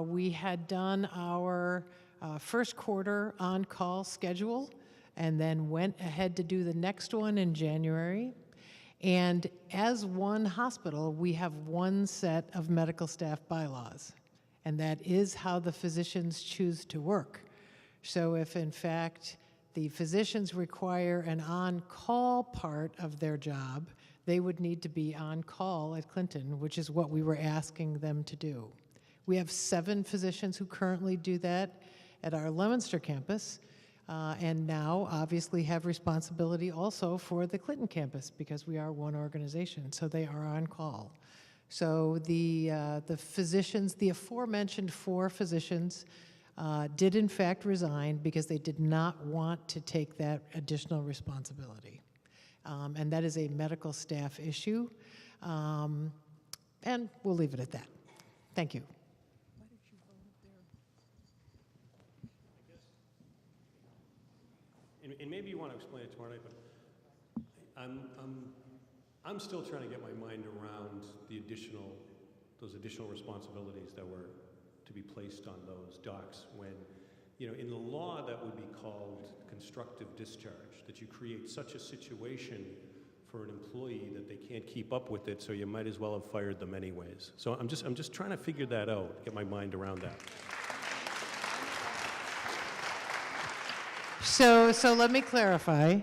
we had done our first quarter on-call schedule and then went ahead to do the next one in January. And as one hospital, we have one set of medical staff bylaws, and that is how the physicians choose to work. So if, in fact, the physicians require an on-call part of their job, they would need to be on call at Clinton, which is what we were asking them to do. We have 7 physicians who currently do that at our Leominster campus, and now obviously have responsibility also for the Clinton campus because we are one organization, so they are on call. So the physicians, the aforementioned 4 physicians, did in fact resign because they did not want to take that additional responsibility. And that is a medical staff issue, and we'll leave it at that. Thank you. And maybe you want to explain it tomorrow night, but I'm still trying to get my mind around those additional responsibilities that were to be placed on those docs when, in the law that would be called constructive discharge, that you create such a situation for an employee that they can't keep up with it, so you might as well have fired them anyways. So I'm just trying to figure that out, get my mind around that. So let me clarify.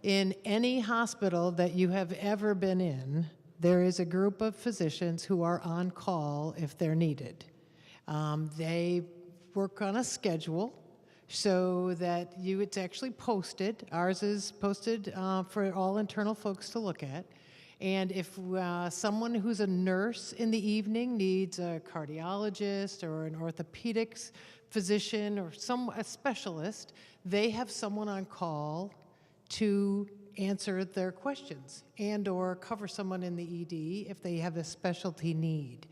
In any hospital that you have ever been in, there is a group of physicians who are on call if they're needed. They work on a schedule so that it's actually posted. Ours is posted for all internal folks to look at. And if someone who's a nurse in the evening needs a cardiologist or an orthopedics physician or a specialist, they have someone on call to answer their questions and or cover someone in the ED if they have a specialty need.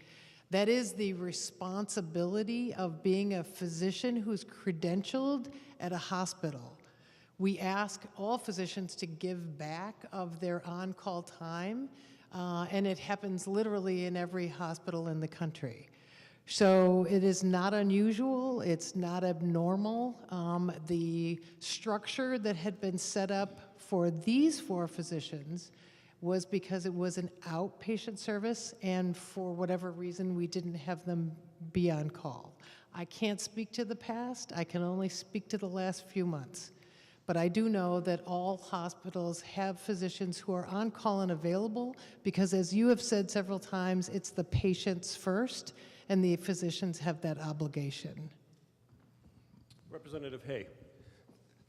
That is the responsibility of being a physician who's credentialed at a hospital. We ask all physicians to give back of their on-call time, and it happens literally in every hospital in the country. So it is not unusual, it's not abnormal. The structure that had been set up for these 4 physicians was because it was an outpatient service, and for whatever reason, we didn't have them be on call. I can't speak to the past, I can only speak to the last few months. But I do know that all hospitals have physicians who are on call and available because, as you have said several times, it's the patients first, and the physicians have that obligation. Representative Hay.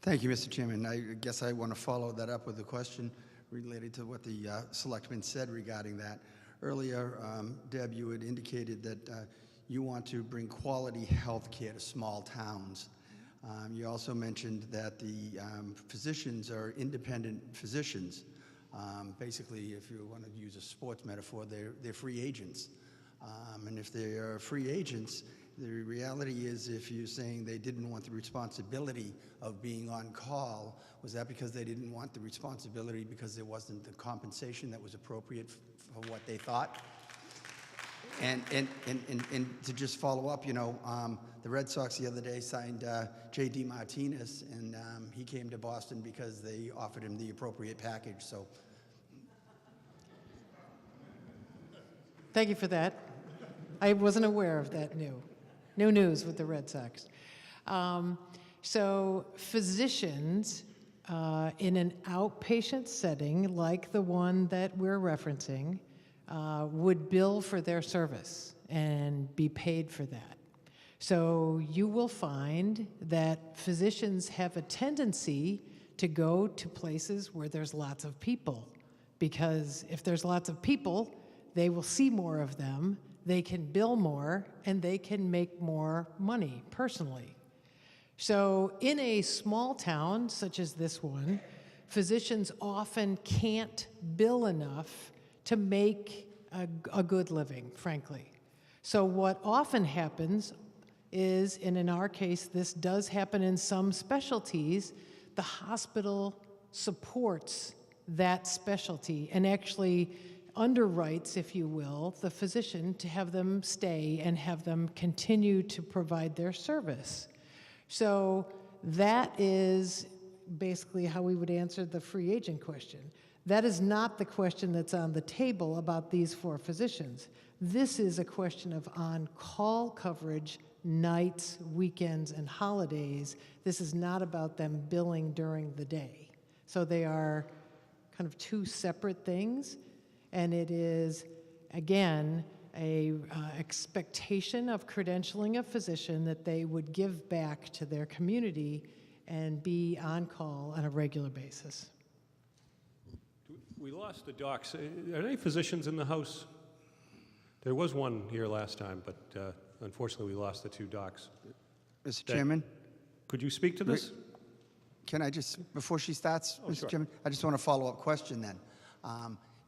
Thank you, Mr. Chairman. I guess I want to follow that up with a question related to what the selectman said regarding that. Earlier, Deb, you had indicated that you want to bring quality health care to small towns. You also mentioned that the physicians are independent physicians. Basically, if you want to use a sports metaphor, they're free agents. And if they are free agents, the reality is, if you're saying they didn't want the responsibility of being on call, was that because they didn't want the responsibility because there wasn't the compensation that was appropriate for what they thought? And to just follow up, you know, the Red Sox the other day signed J.D. Martinez, and he came to Boston because they offered him the appropriate package. So, Thank you for that. I wasn't aware of that new news with the Red Sox. So physicians in an outpatient setting like the one that we're referencing would bill for their service and be paid for that. So you will find that physicians have a tendency to go to places where there's lots of people, because if there's lots of people, they will see more of them, they can bill more, and they can make more money personally. So in a small town such as this one, physicians often can't bill enough to make a good living, frankly. So what often happens is, and in our case, this does happen in some specialties, the hospital supports that specialty and actually underwrites, if you will, the physician to have them stay and have them continue to provide their service. So that is basically how we would answer the free agent question. That is not the question that's on the table about these 4 physicians. This is a question of on-call coverage, nights, weekends, and holidays. This is not about them billing during the day. So they are kind of 2 separate things, and it is, again, a expectation of credentialing a physician that they would give back to their community and be on call on a regular basis. We lost the docs. Are there any physicians in the House? There was one here last time, but unfortunately we lost the 2 docs. Mr. Chairman? Could you speak to this? Can I just, before she starts, Mr. Sure. Chairman, I just want a follow-up question then.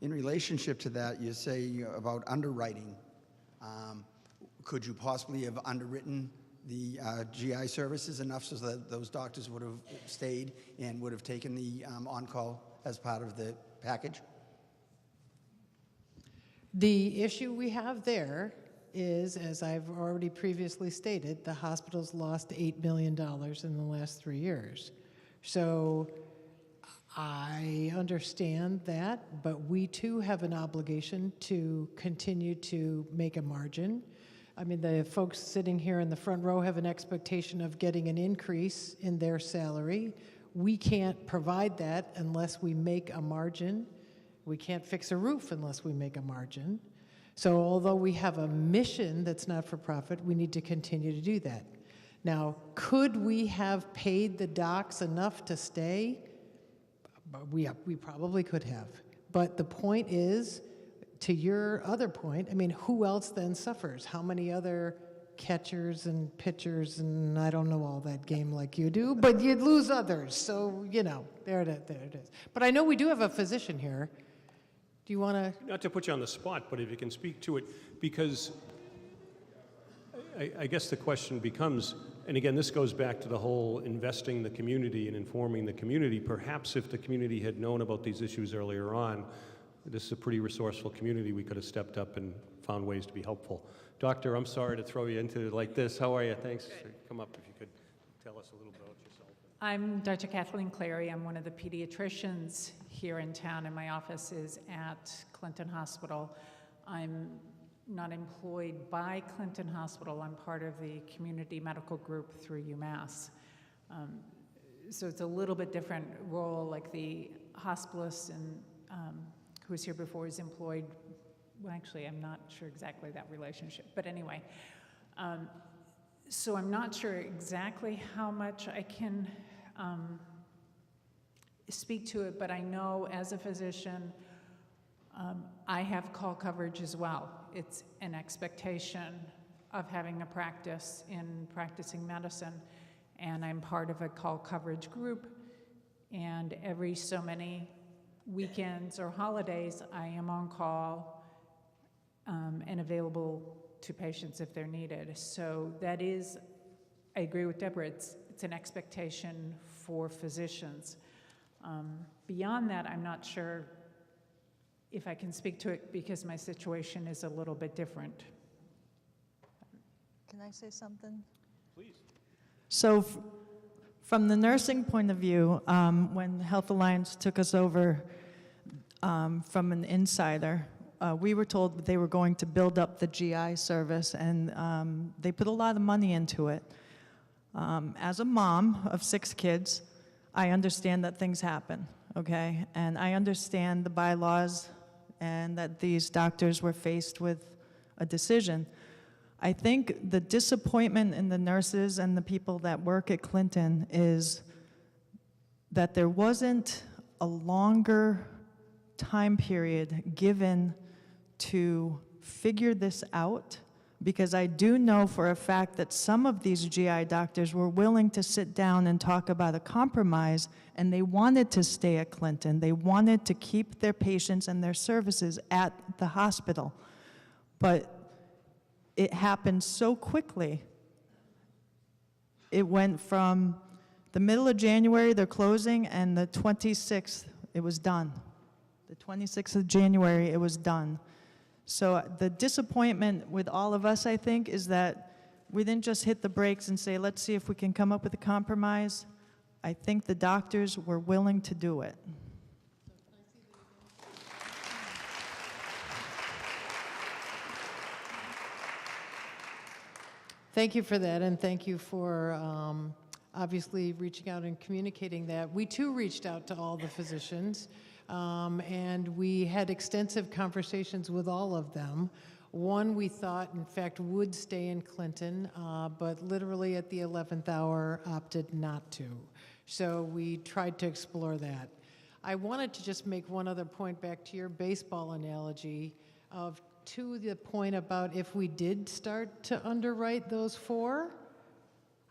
In relationship to that, you say about underwriting. Could you possibly have underwritten the GI services enough so that those doctors would have stayed and would have taken the on-call as part of the package? The issue we have there is, as I've already previously stated, the hospital's lost $8 million in the last 3 years. So I understand that, but we too have an obligation to continue to make a margin. I mean, the folks sitting here in the front row have an expectation of getting an increase in their salary. We can't provide that unless we make a margin. We can't fix a roof unless we make a margin. So although we have a mission that's not for profit, we need to continue to do that. Now, could we have paid the docs enough to stay? We probably could have. But the point is, to your other point, I mean, who else then suffers? How many other catchers and pitchers, and I don't know all that game like you do, but you'd lose others. So, there it is. But I know we do have a physician here. Do you want to? Not to put you on the spot, but if you can speak to it, because I guess the question becomes, and again, this goes back to the whole investing the community and informing the community. Perhaps if the community had known about these issues earlier on, this is a pretty resourceful community. We could have stepped up and found ways to be helpful. Doctor, I'm sorry to throw you into it like this. How are you? Thanks. Come up if you could tell us a little about yourself. I'm Dr. Kathleen Clary. I'm one of the pediatricians here in town, and my office is at Clinton Hospital. I'm not employed by Clinton Hospital. I'm part of the community medical group through UMass. So it's a little bit different role, like the hospitalist and who was here before is employed. Well, actually, I'm not sure exactly that relationship, but anyway. So I'm not sure exactly how much I can speak to it, but I know as a physician, I have call coverage as well. It's an expectation of having a practice in practicing medicine, and I'm part of a call coverage group, and every so many weekends or holidays, I am on call and available to patients if they're needed. So that is, I agree with Deborah, it's an expectation for physicians. Beyond that, I'm not sure if I can speak to it because my situation is a little bit different. Can I say something? Please. So from the nursing point of view, when Health Alliance took us over from an insider, we were told that they were going to build up the GI service, and they put a lot of money into it. As a mom of 6 kids, I understand that things happen, okay? And I understand the bylaws and that these doctors were faced with a decision. I think the disappointment in the nurses and the people that work at Clinton is that there wasn't a longer time period given to figure this out, because I do know for a fact that some of these GI doctors were willing to sit down and talk about a compromise, and they wanted to stay at Clinton. They wanted to keep their patients and their services at the hospital. But it happened so quickly. It went from the middle of January, they're closing, and the 26th, it was done. The 26th of January, it was done. So the disappointment with all of us, I think, is that we didn't just hit the brakes and say, let's see if we can come up with a compromise. I think the doctors were willing to do it. Thank you for that, and thank you for obviously reaching out and communicating that. We too reached out to all the physicians, and we had extensive conversations with all of them. One we thought, in fact, would stay in Clinton, but literally at the 11th hour opted not to. So we tried to explore that. I wanted to just make one other point back to your baseball analogy of to the point about if we did start to underwrite those 4,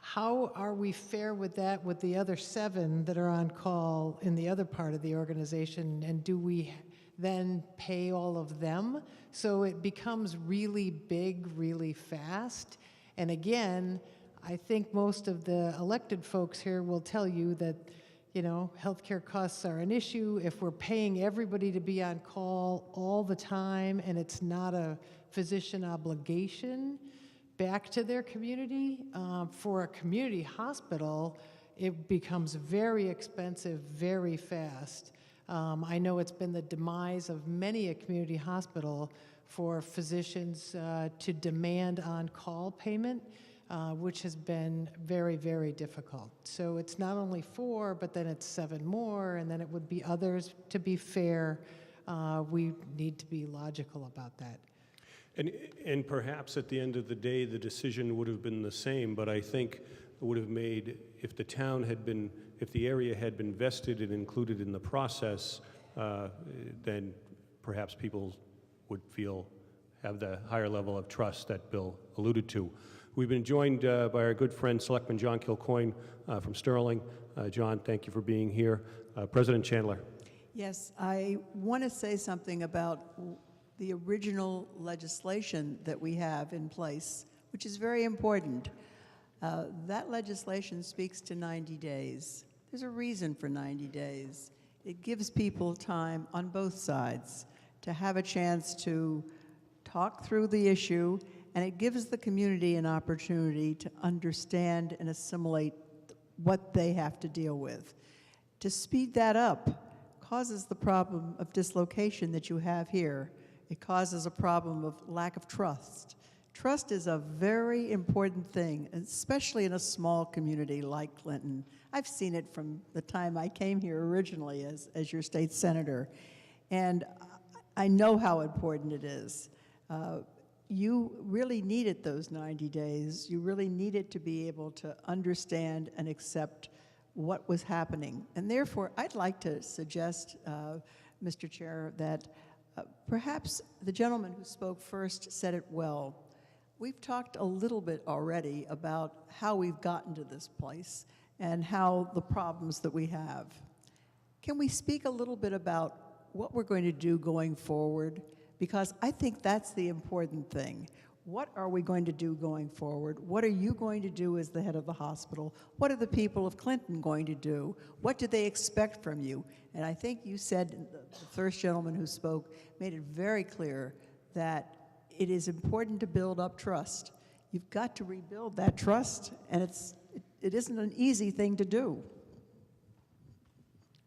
how are we fair with that with the other 7 that are on call in the other part of the organization, and do we then pay all of them? So it becomes really big, really fast. And again, I think most of the elected folks here will tell you that, you know, healthcare costs are an issue. If we're paying everybody to be on call all the time and it's not a physician obligation back to their community, for a community hospital, it becomes very expensive very fast. I know it's been the demise of many a community hospital for physicians to demand on-call payment, which has been very, very difficult. So it's not only 4, but then it's 7 more, and then it would be others. To be fair, we need to be logical about that. And perhaps at the end of the day, the decision would have been the same, but I think it would have made, if the town had been, if the area had been vested and included in the process, then perhaps people would have the higher level of trust that Bill alluded to. We've been joined by our good friend, Selectman John Kilcoyne from Sterling. John, thank you for being here. President Chandler. Yes, I want to say something about the original legislation that we have in place, which is very important. That legislation speaks to 90 days. There's a reason for 90 days. It gives people time on both sides to have a chance to talk through the issue, and it gives the community an opportunity to understand and assimilate what they have to deal with. To speed that up causes the problem of dislocation that you have here. It causes a problem of lack of trust. Trust is a very important thing, especially in a small community like Clinton. I've seen it from the time I came here originally as your state senator, and I know how important it is. You really needed those 90 days. You really needed to be able to understand and accept what was happening. And therefore, I'd like to suggest, Mr. Chair, that perhaps the gentleman who spoke first said it well. We've talked a little bit already about how we've gotten to this place and how the problems that we have. Can we speak a little bit about what we're going to do going forward? Because I think that's the important thing. What are we going to do going forward? What are you going to do as the head of the hospital? What are the people of Clinton going to do? What do they expect from you? And I think you said, the first gentleman who spoke made it very clear that it is important to build up trust. You've got to rebuild that trust, and it isn't an easy thing to do.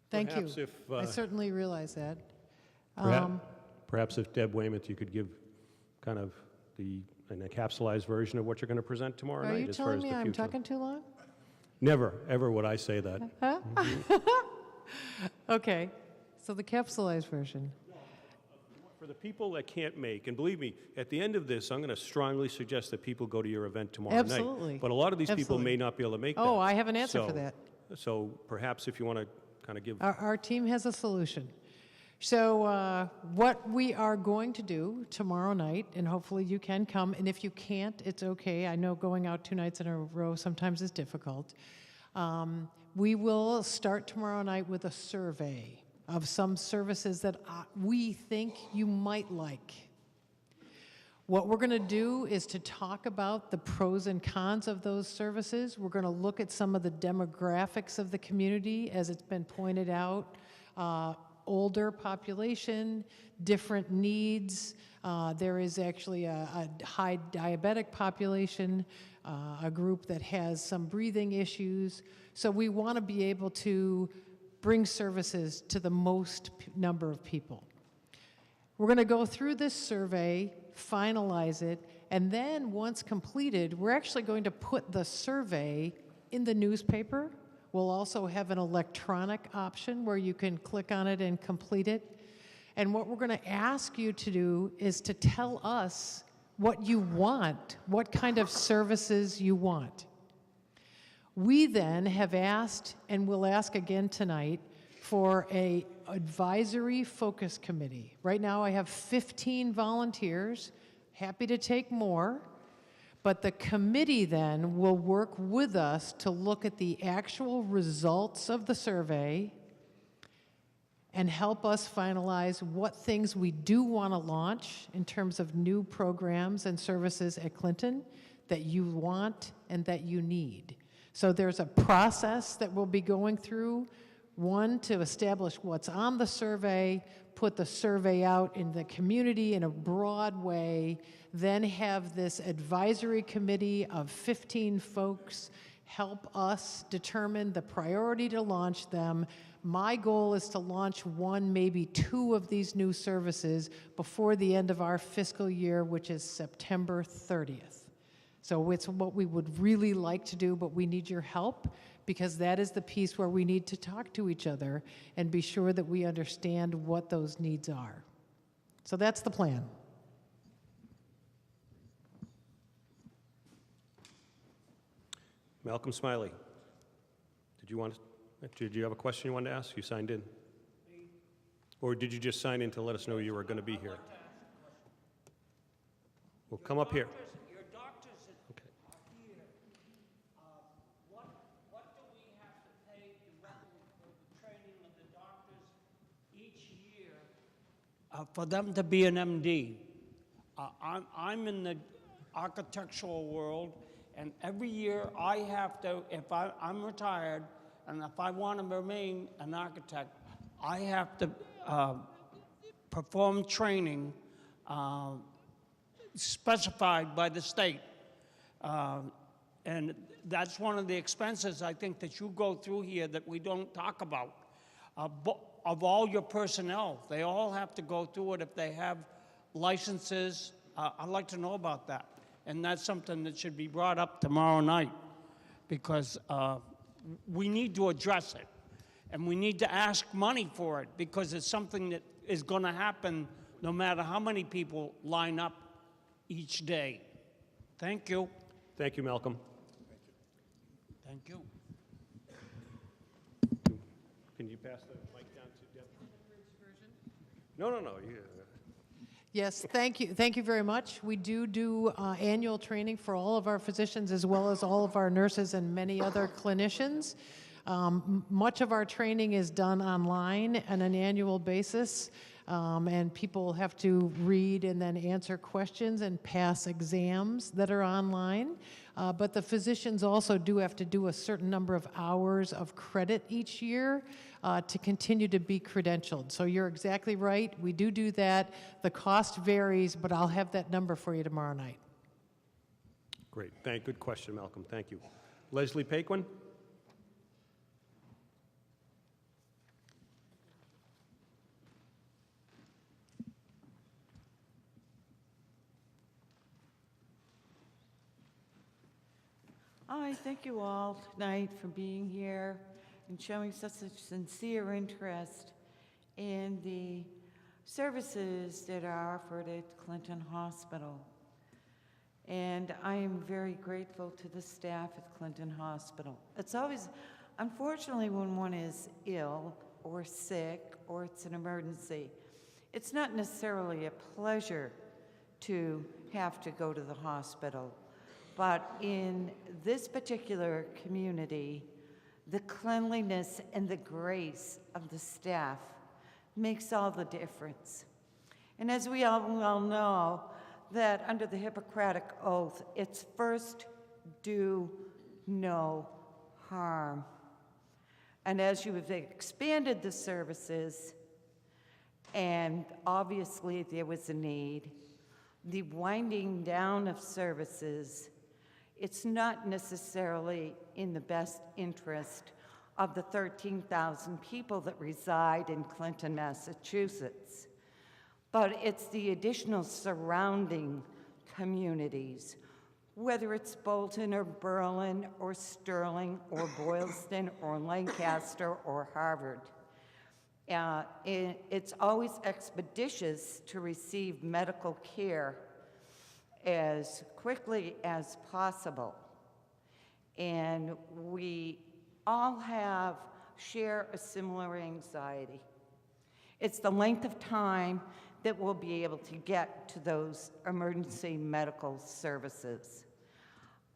Thank you. Perhaps if, I certainly realize that. Perhaps if Deb Weymouth, you could give kind of an encapsulated version of what you're going to present tomorrow Are night you as far telling as me the I'm future. talking too long? Never, ever would I say that. Huh? Okay, so the capsulized version. For the people that can't make, and believe me, at the end of this, I'm going to strongly suggest that people go to your event tomorrow Absolutely. night. But a lot of these people Absolutely. may not be able to make that. Oh, I have an answer for that. So perhaps if you want to kind of give... Our team has a solution. So what we are going to do tomorrow night, and hopefully you can come, and if you can't, it's okay. I know going out 2 nights in a row sometimes is difficult. We will start tomorrow night with a survey of some services that we think you might like. What we're going to do is to talk about the pros and cons of those services. We're going to look at some of the demographics of the community, as it's been pointed out. Older population, different needs. There is actually a high diabetic population, a group that has some breathing issues. So we want to be able to bring services to the most number of people. We're going to go through this survey, finalize it, and then once completed, we're actually going to put the survey in the newspaper. We'll also have an electronic option where you can click on it and complete it. And what we're going to ask you to do is to tell us what you want, what kind of services you want. We then have asked, and we'll ask again tonight, for an advisory focus committee. Right now I have 15 volunteers, happy to take more. But the committee then will work with us to look at the actual results of the survey and help us finalize what things we do want to launch in terms of new programs and services at Clinton that you want and that you need. So there's a process that we'll be going through. One, to establish what's on the survey, put the survey out in the community in a broad way, then have this advisory committee of 15 folks help us determine the priority to launch them. My goal is to launch 1, maybe 2 of these new services before the end of our fiscal year, which is September 30th. So it's what we would really like to do, but we need your help, because that is the piece where we need to talk to each other and be sure that we understand what those needs are. So that's the plan. Malcolm Smiley, did you have a question you wanted to ask? You signed in. Or did you just sign in to let us know you were going to be here? Well, come up here. Your doctors Okay. are here. What do we have to pay directly for the training of the doctors each year for them to be an MD? I'm in the architectural world, and every year I have to, if I'm retired, and if I want to remain an architect, I have to perform training specified by the state. And that's one of the expenses I think that you go through here that we don't talk about. Of all your personnel, they all have to go through it if they have licenses. I'd like to know about that. And that's something that should be brought up tomorrow night, because we need to address it. And we need to ask money for it, because it's something that is going to happen no matter how many people line up each day. Thank you. Thank you, Malcolm. Thank you. Can you pass the mic down to Deb? No. Yes, thank you. Thank you very much. We do annual training for all of our physicians as well as all of our nurses and many other clinicians. Much of our training is done online on an annual basis, and people have to read and then answer questions and pass exams that are online. But the physicians also do have to do a certain number of hours of credit each year to continue to be credentialed. So you're exactly right. We do that. The cost varies, but I'll have that number for you tomorrow night. Great. Good question, Malcolm. Thank you. Leslie Paquin? I thank you all tonight for being here and showing such a sincere interest in the services that are offered at Clinton Hospital. And I am very grateful to the staff at Clinton Hospital. It's always, unfortunately, when one is ill or sick or it's an emergency, it's not necessarily a pleasure to have to go to the hospital. But in this particular community, the cleanliness and the grace of the staff makes all the difference. And as we all well know, that under the Hippocratic Oath, it's first do no harm. And as you have expanded the services, and obviously there was a need, the winding down of services, it's not necessarily in the best interest of the 13,000 people that reside in Clinton, Massachusetts, but it's the additional surrounding communities, whether it's Bolton or Berlin or Sterling or Boylston or Lancaster or Harvard. It's always expeditious to receive medical care as quickly as possible. And we all share a similar anxiety. It's the length of time that we'll be able to get to those emergency medical services.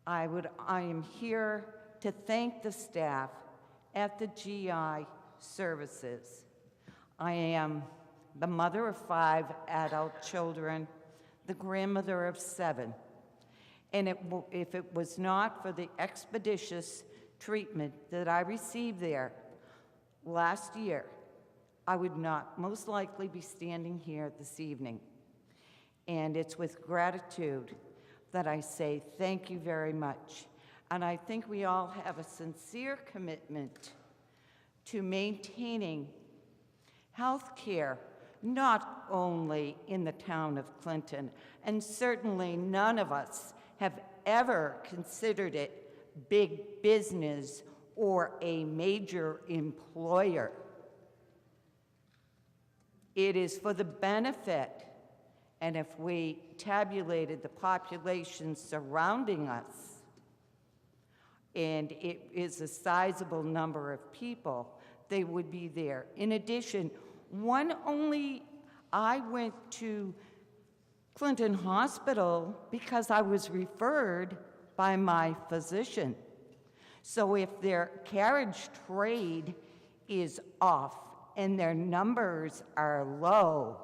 I am here to thank the staff at the GI services. I am the mother of 5 adult children, the grandmother of 7. And if it was not for the expeditious treatment that I received there last year, I would not most likely be standing here this evening. And it's with gratitude that I say thank you very much. And I think we all have a sincere commitment to maintaining health care, not only in the town of Clinton, and certainly none of us have ever considered it big business or a major employer. It is for the benefit, and if we tabulated the population surrounding us, and it is a sizable number of people, they would be there. In addition, I went to Clinton Hospital because I was referred by my physician. So if their carriage trade is off and their numbers are low,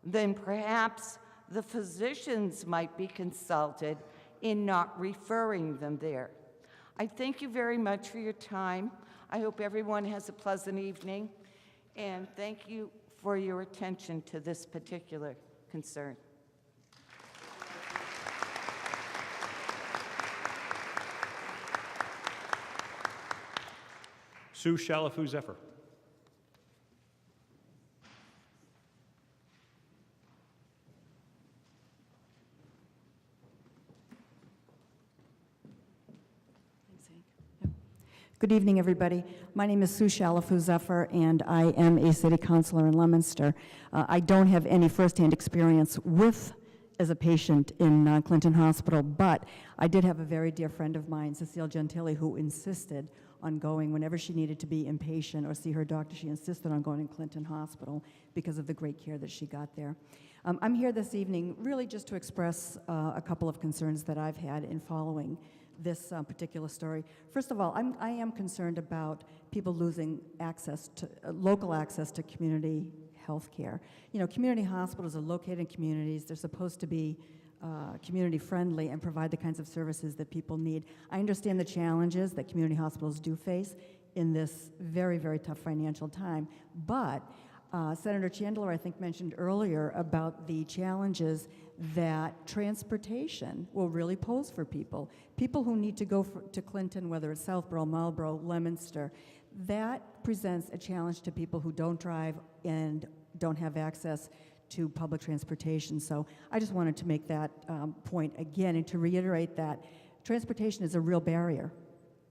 then perhaps the physicians might be consulted in not referring them there. I thank you very much for your time. I hope everyone has a pleasant evening, and thank you for your attention to this particular concern. Sue Shalafu-Zephyr. Good evening, everybody. My name is Sue Shalafu-Zephyr, and I am a city councilor in Leominster. I don't have any firsthand experience as a patient in Clinton Hospital, but I did have a very dear friend of mine, Cecile Gentili, who insisted on going whenever she needed to be inpatient or see her doctor. She insisted on going to Clinton Hospital because of the great care that she got there. I'm here this evening really just to express a couple of concerns that I've had in following this particular story. First of all, I am concerned about people losing access to local access to community health care. You know, community hospitals are located in communities. They're supposed to be community friendly and provide the kinds of services that people need. I understand the challenges that community hospitals do face in this very, very tough financial time, but Senator Chandler, I think, mentioned earlier about the challenges that transportation will really pose for people. People who need to go to Clinton, whether it's Southborough, Marlborough, Leominster, that presents a challenge to people who don't drive and don't have access to public transportation. So I just wanted to make that point again and to reiterate that transportation is a real barrier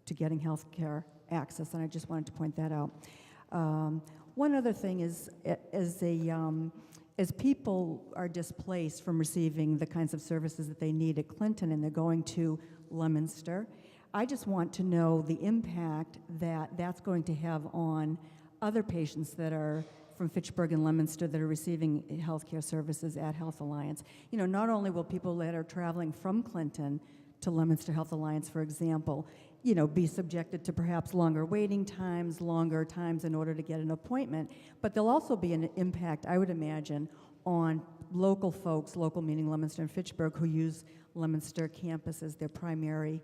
to getting health care access, and I just wanted to point that out. One other thing is, as people are displaced from receiving the kinds of services that they need at Clinton and they're going to Leominster, I just want to know the impact that that's going to have on other patients that are from Fitchburg and Leominster that are receiving health care services at Health Alliance. You know, not only will people that are traveling from Clinton to Leominster Health Alliance, for example, you know, be subjected to perhaps longer waiting times, longer times in order to get an appointment, but there'll also be an impact, I would imagine, on local folks, local meaning Leominster and Fitchburg, who use Leominster campus as their primary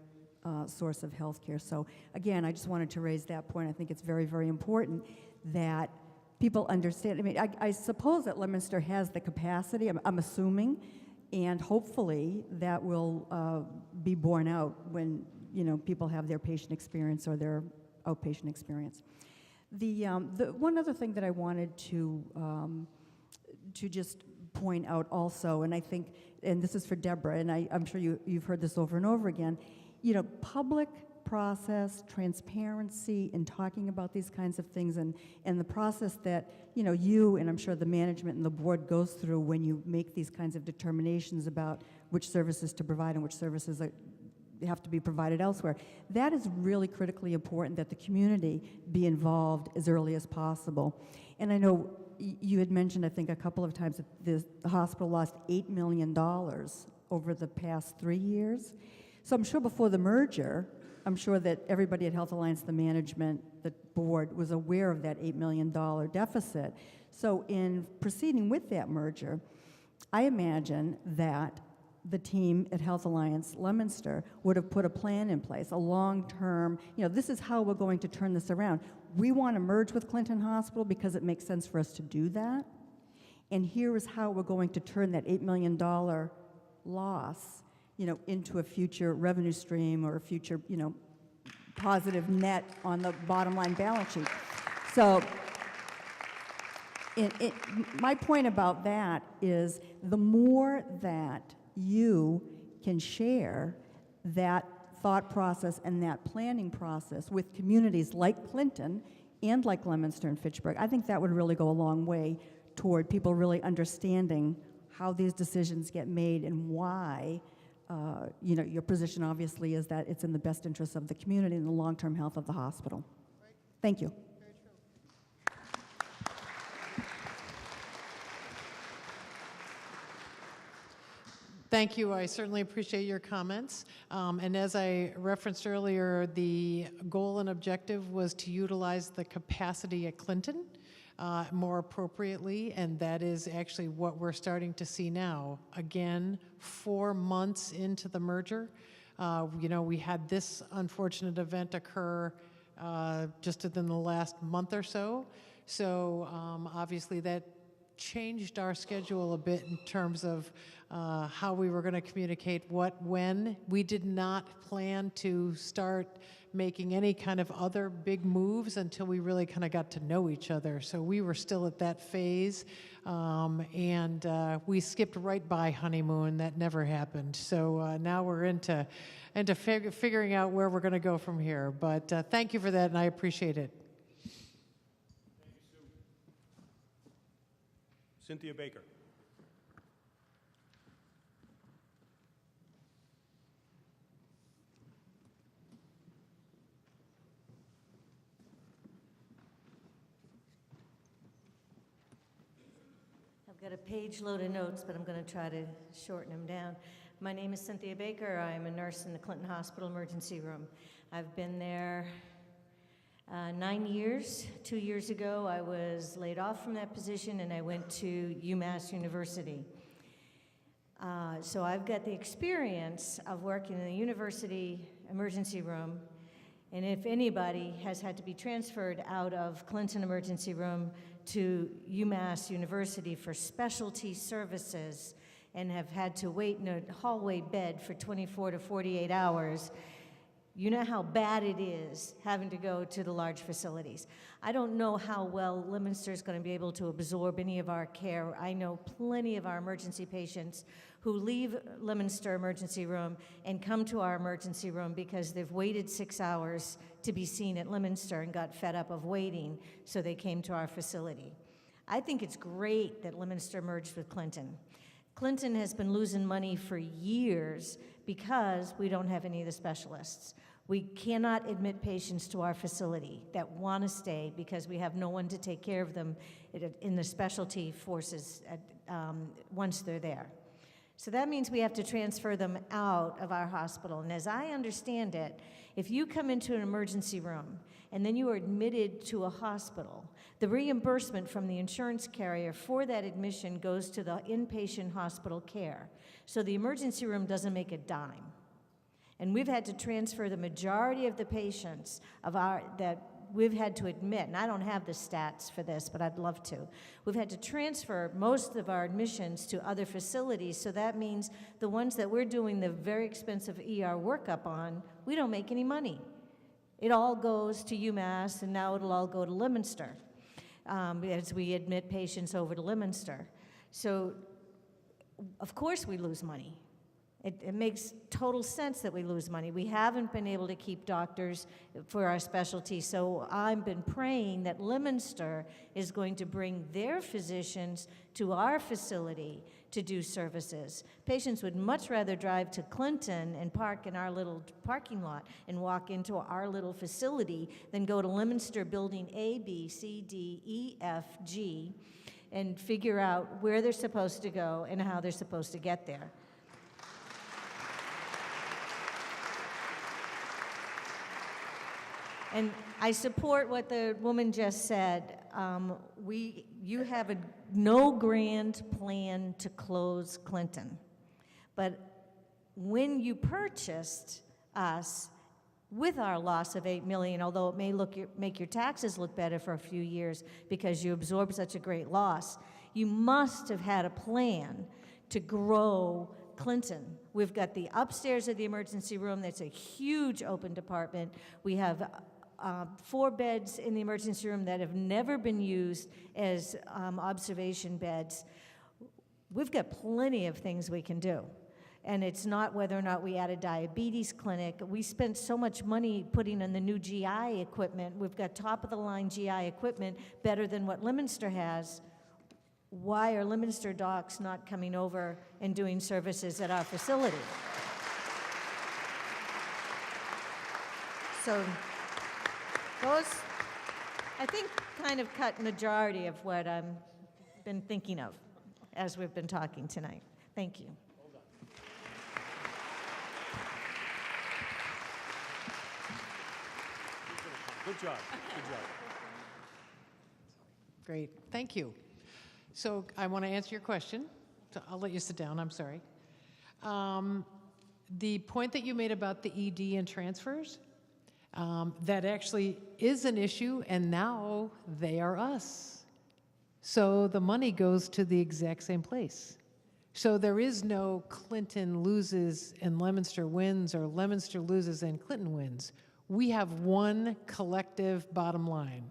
source of health care. So again, I just wanted to raise that point. I think it's very, very important that people understand. I mean, I suppose that Leominster has the capacity, I'm assuming, and hopefully that will be borne out when people have their patient experience or their outpatient experience. The one other thing that I wanted to just point out also, and I think, and this is for Deborah, and I'm sure you've heard this over and over again, public process, transparency in talking about these kinds of things, and the process that you and I'm sure the management and the board goes through when you make these kinds of determinations about which services to provide and which services have to be provided elsewhere. That is really critically important, that the community be involved as early as possible. And I know you had mentioned, I think, a couple of times that the hospital lost $8 million over the past 3 years. So I'm sure before the merger, I'm sure that everybody at Health Alliance, the management, the board, was aware of that $8 million deficit. So in proceeding with that merger, I imagine that the team at Health Alliance Leominster would have put a plan in place, a long-term, this is how we're going to turn this around. We want to merge with Clinton Hospital because it makes sense for us to do that. And here is how we're going to turn that $8 million loss, into a future revenue stream or a future, positive net on the bottom line balance sheet. So my point about that is the more that you can share that thought process and that planning process with communities like Clinton and like Leominster and Fitchburg, I think that would really go a long way toward people really understanding how these decisions get made and why, your position obviously is that it's in the best interest of the community and the long-term health of the hospital. Thank you. Thank you. I certainly appreciate your comments. And as I referenced earlier, the goal and objective was to utilize the capacity at Clinton more appropriately, and that is actually what we're starting to see now. Again, 4 months into the merger, we had this unfortunate event occur just within the last month or so. So obviously that changed our schedule a bit in terms of how we were going to communicate what, when. We did not plan to start making any kind of other big moves until we really kind of got to know each other. So we were still at that phase, and we skipped right by honeymoon. That never happened. So now we're into figuring out where we're going to go from here. But thank you for that, and I appreciate it. Cynthia Baker. I've got a page load of notes, but I'm going to try to shorten them down. My name is Cynthia Baker. I'm a nurse in the Clinton Hospital emergency room. I've been there 9 years. 2 years ago, I was laid off from that position, and I went to UMass University. So I've got the experience of working in the university emergency room, and if anybody has had to be transferred out of Clinton emergency room to UMass University for specialty services and have had to wait in a hallway bed for 24 to 48 hours, you know how bad it is having to go to the large facilities. I don't know how well Leominster is going to be able to absorb any of our care. I know plenty of our emergency patients who leave Leominster emergency room and come to our emergency room because they've waited 6 hours to be seen at Leominster and got fed up of waiting, so they came to our facility. I think it's great that Leominster merged with Clinton. Clinton has been losing money for years because we don't have any of the specialists. We cannot admit patients to our facility that want to stay because we have no one to take care of them in the specialty forces once they're there. So that means we have to transfer them out of our hospital. And as I understand it, if you come into an emergency room and then you are admitted to a hospital, the reimbursement from the insurance carrier for that admission goes to the inpatient hospital care. So the emergency room doesn't make a dime. And we've had to transfer the majority of the patients that we've had to admit, and I don't have the stats for this, but I'd love to. We've had to transfer most of our admissions to other facilities, so that means the ones that we're doing the very expensive ER workup on, we don't make any money. It all goes to UMass, and now it'll all go to Leominster as we admit patients over to Leominster. So, of course we lose money. It makes total sense that we lose money. We haven't been able to keep doctors for our specialty, so I've been praying that Leominster is going to bring their physicians to our facility to do services. Patients would much rather drive to Clinton and park in our little parking lot and walk into our little facility than go to Leominster Building A, B, C, D, E, F, G, and figure out where they're supposed to go and how they're supposed to get there. And I support what the woman just said. You have no grand plan to close Clinton. But when you purchased us with our loss of $8 million, although it may make your taxes look better for a few years because you absorbed such a great loss, you must have had a plan to grow Clinton. We've got the upstairs of the emergency room. That's a huge open department. We have 4 beds in the emergency room that have never been used as observation beds. We've got plenty of things we can do. And it's not whether or not we add a diabetes clinic. We spent so much money putting in the new GI equipment. We've got top-of-the-line GI equipment better than what Leominster has. Why are Leominster docs not coming over and doing services at our facility? So those, I think, kind of cut majority of what I've been thinking of as we've been talking tonight. Thank you. Good job. Good job. Great, thank you. So I want to answer your question. So I'll let you sit down, I'm sorry. The point that you made about the ED and transfers, that actually is an issue, and now they are us. So the money goes to the exact same place. So there is no Clinton loses and Leominster wins, or Leominster loses and Clinton wins. We have one collective bottom line.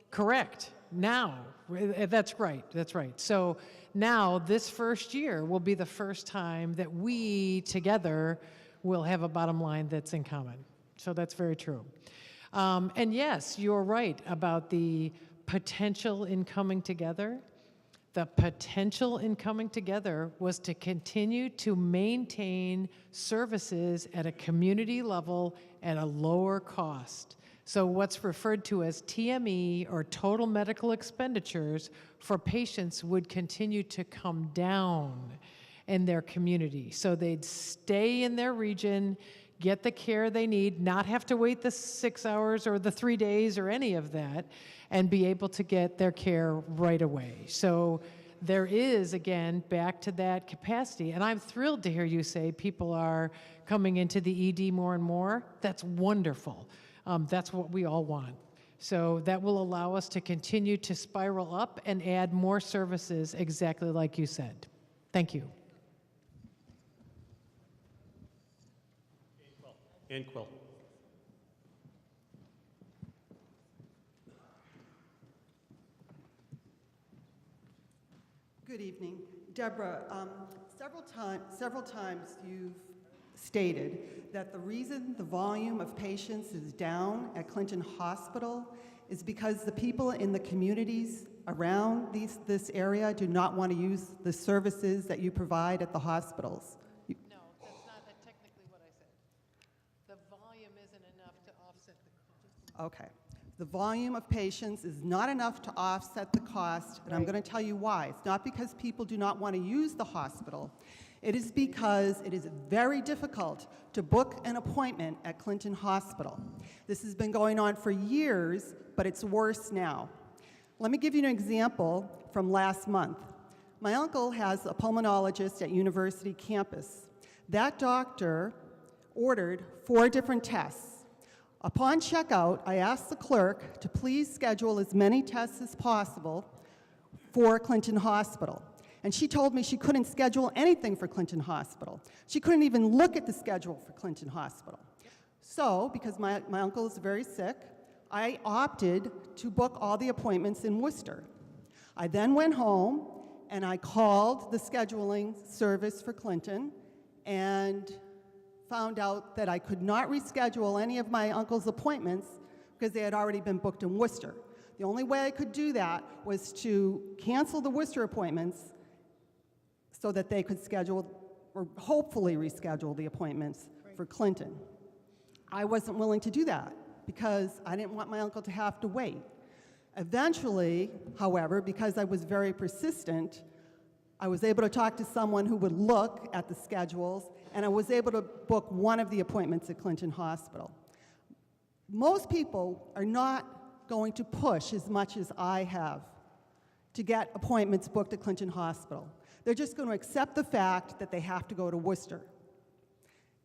Correct. Now, that's right, that's right. So now, this first year will be the first time that we together will have a bottom line that's in common. So that's very true. And yes, you're right about the potential in coming together. The potential in coming together was to continue to maintain services at a community level at a lower cost. So what's referred to as TME, or total medical expenditures, for patients would continue to come down in their community. So they'd stay in their region, get the care they need, not have to wait the 6 hours or the 3 days or any of that, and be able to get their care right away. So there is, again, back to that capacity. And I'm thrilled to hear you say people are coming into the ED more and more. That's wonderful. That's what we all want. So that will allow us to continue to spiral up and add more services, exactly like you said. Thank you. And Quill. Good evening. Deborah, several times you've stated that the reason the volume of patients is down at Clinton Hospital is because the people in the communities around this area do not want to use the services that you provide at the hospitals. No, that's not technically what I said. The volume isn't enough to offset the cost. Okay. The volume of patients is not enough to offset the cost, and I'm going to tell you why. It's not because people do not want to use the hospital. It is because it is very difficult to book an appointment at Clinton Hospital. This has been going on for years, but it's worse now. Let me give you an example from last month. My uncle has a pulmonologist at University campus. That doctor ordered 4 different tests. Upon checkout, I asked the clerk to please schedule as many tests as possible for Clinton Hospital. And she told me she couldn't schedule anything for Clinton Hospital. She couldn't even look at the schedule for Clinton Hospital. So, because my uncle is very sick, I opted to book all the appointments in Worcester. I then went home and I called the scheduling service for Clinton and found out that I could not reschedule any of my uncle's appointments because they had already been booked in Worcester. The only way I could do that was to cancel the Worcester appointments so that they could schedule, or hopefully reschedule, the appointments for Clinton. I wasn't willing to do that because I didn't want my uncle to have to wait. Eventually, however, because I was very persistent, I was able to talk to someone who would look at the schedules, and I was able to book one of the appointments at Clinton Hospital. Most people are not going to push as much as I have to get appointments booked at Clinton Hospital. They're just going to accept the fact that they have to go to Worcester.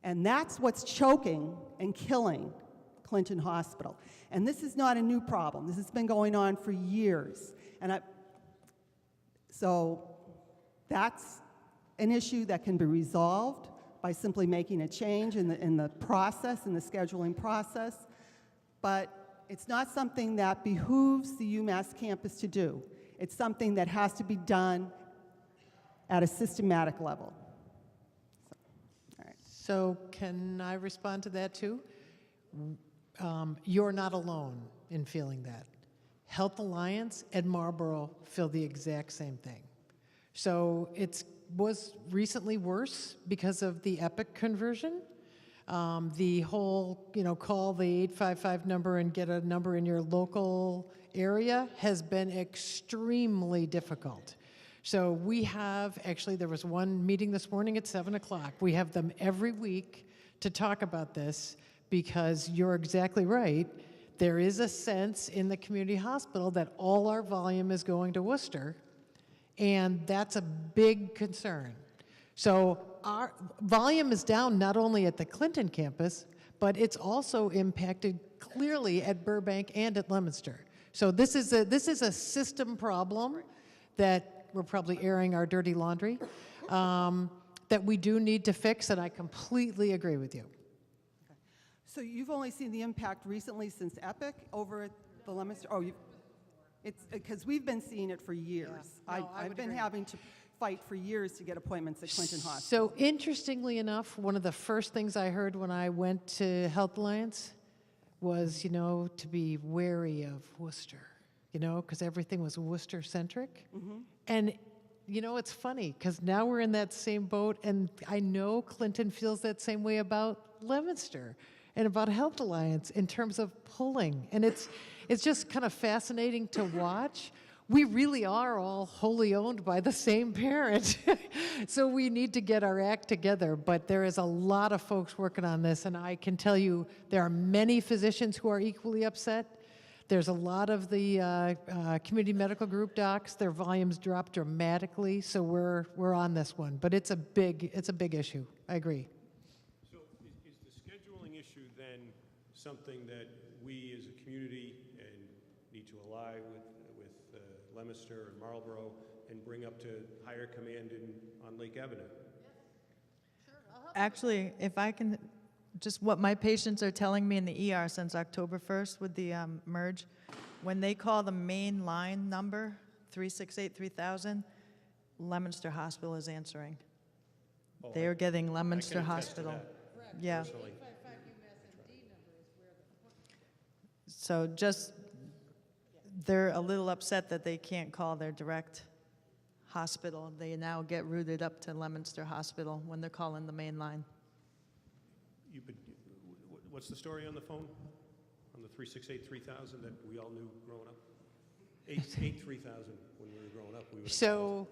And that's what's choking and killing Clinton Hospital. And this is not a new problem. This has been going on for years. So that's an issue that can be resolved by simply making a change in the process, in the scheduling process. But it's not something that behooves the UMass campus to do. It's something that has to be done at a systematic level. So can I respond to that too? You're not alone in feeling that. Health Alliance and Marlborough feel the exact same thing. So it was recently worse because of the Epic conversion. The whole, call the 855 number and get a number in your local area has been extremely difficult. So we have, actually there was one meeting this morning at 7 o'clock. We have them every week to talk about this because you're exactly right. there is a sense in the community hospital that all our volume is going to Worcester, and that's a big concern. So our volume is down not only at the Clinton campus, but it's also impacted clearly at Burbank and at Leominster. So this is a system problem that we're probably airing our dirty laundry, that we do need to fix, and I completely agree with you. So you've only seen the impact recently since Epic over at the Leominster? Oh, it's because we've been seeing it for years. Yeah. No, I I've would been agree. having to fight for years to get appointments at Clinton Hospital. So interestingly enough, one of the first things I heard when I went to Health Alliance was, to be wary of Worcester, because everything was Worcester-centric. Mm-hmm. And, it's funny, because now we're in that same boat, and I know Clinton feels that same way about Leominster and about Health Alliance in terms of pulling. And it's just kind of fascinating to watch. We really are all wholly owned by the same parent. So we need to get our act together. But there is a lot of folks working on this, and I can tell you there are many physicians who are equally upset. There's a lot of the community medical group docs. Their volumes dropped dramatically, so we're on this one. But it's a big issue. I agree. So is the scheduling issue then something that we as a community need to ally with Leominster and Marlborough and bring up to higher command on Lake Avenue? Actually, if I can, just what my patients are telling me in the ER since October 1st with the merge, when they call the main line number, 368-3000, Leominster Hospital is answering. They are getting Leominster Hospital. Yeah. Personally. So just, they're a little upset that they can't call their direct hospital. They now get routed up to Leominster Hospital when they're calling the main line. What's the story on the phone? On the 368-3000 that we all knew growing up? 83000 when we were growing up. So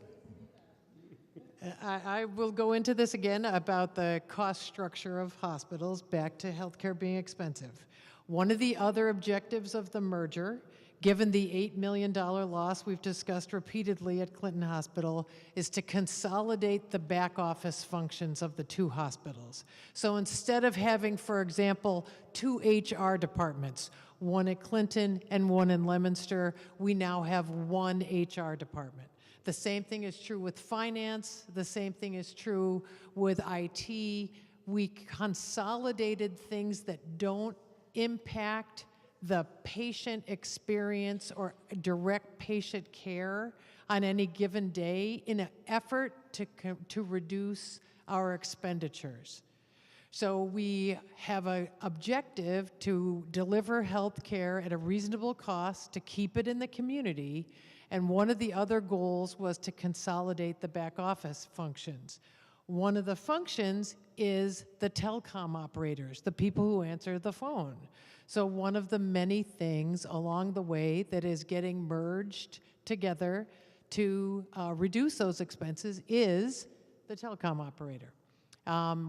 I will go into this again about the cost structure of hospitals, back to healthcare being expensive. One of the other objectives of the merger, given the $8 million loss we've discussed repeatedly at Clinton Hospital, is to consolidate the back office functions of the two hospitals. So instead of having, for example, two HR departments, one at Clinton and one in Leominster, we now have one HR department. The same thing is true with finance. The same thing is true with IT. We consolidated things that don't impact the patient experience or direct patient care on any given day in an effort to reduce our expenditures. So we have an objective to deliver health care at a reasonable cost to keep it in the community, and one of the other goals was to consolidate the back office functions. One of the functions is the telecom operators, the people who answer the phone. So one of the many things along the way that is getting merged together to reduce those expenses is the telecom operator.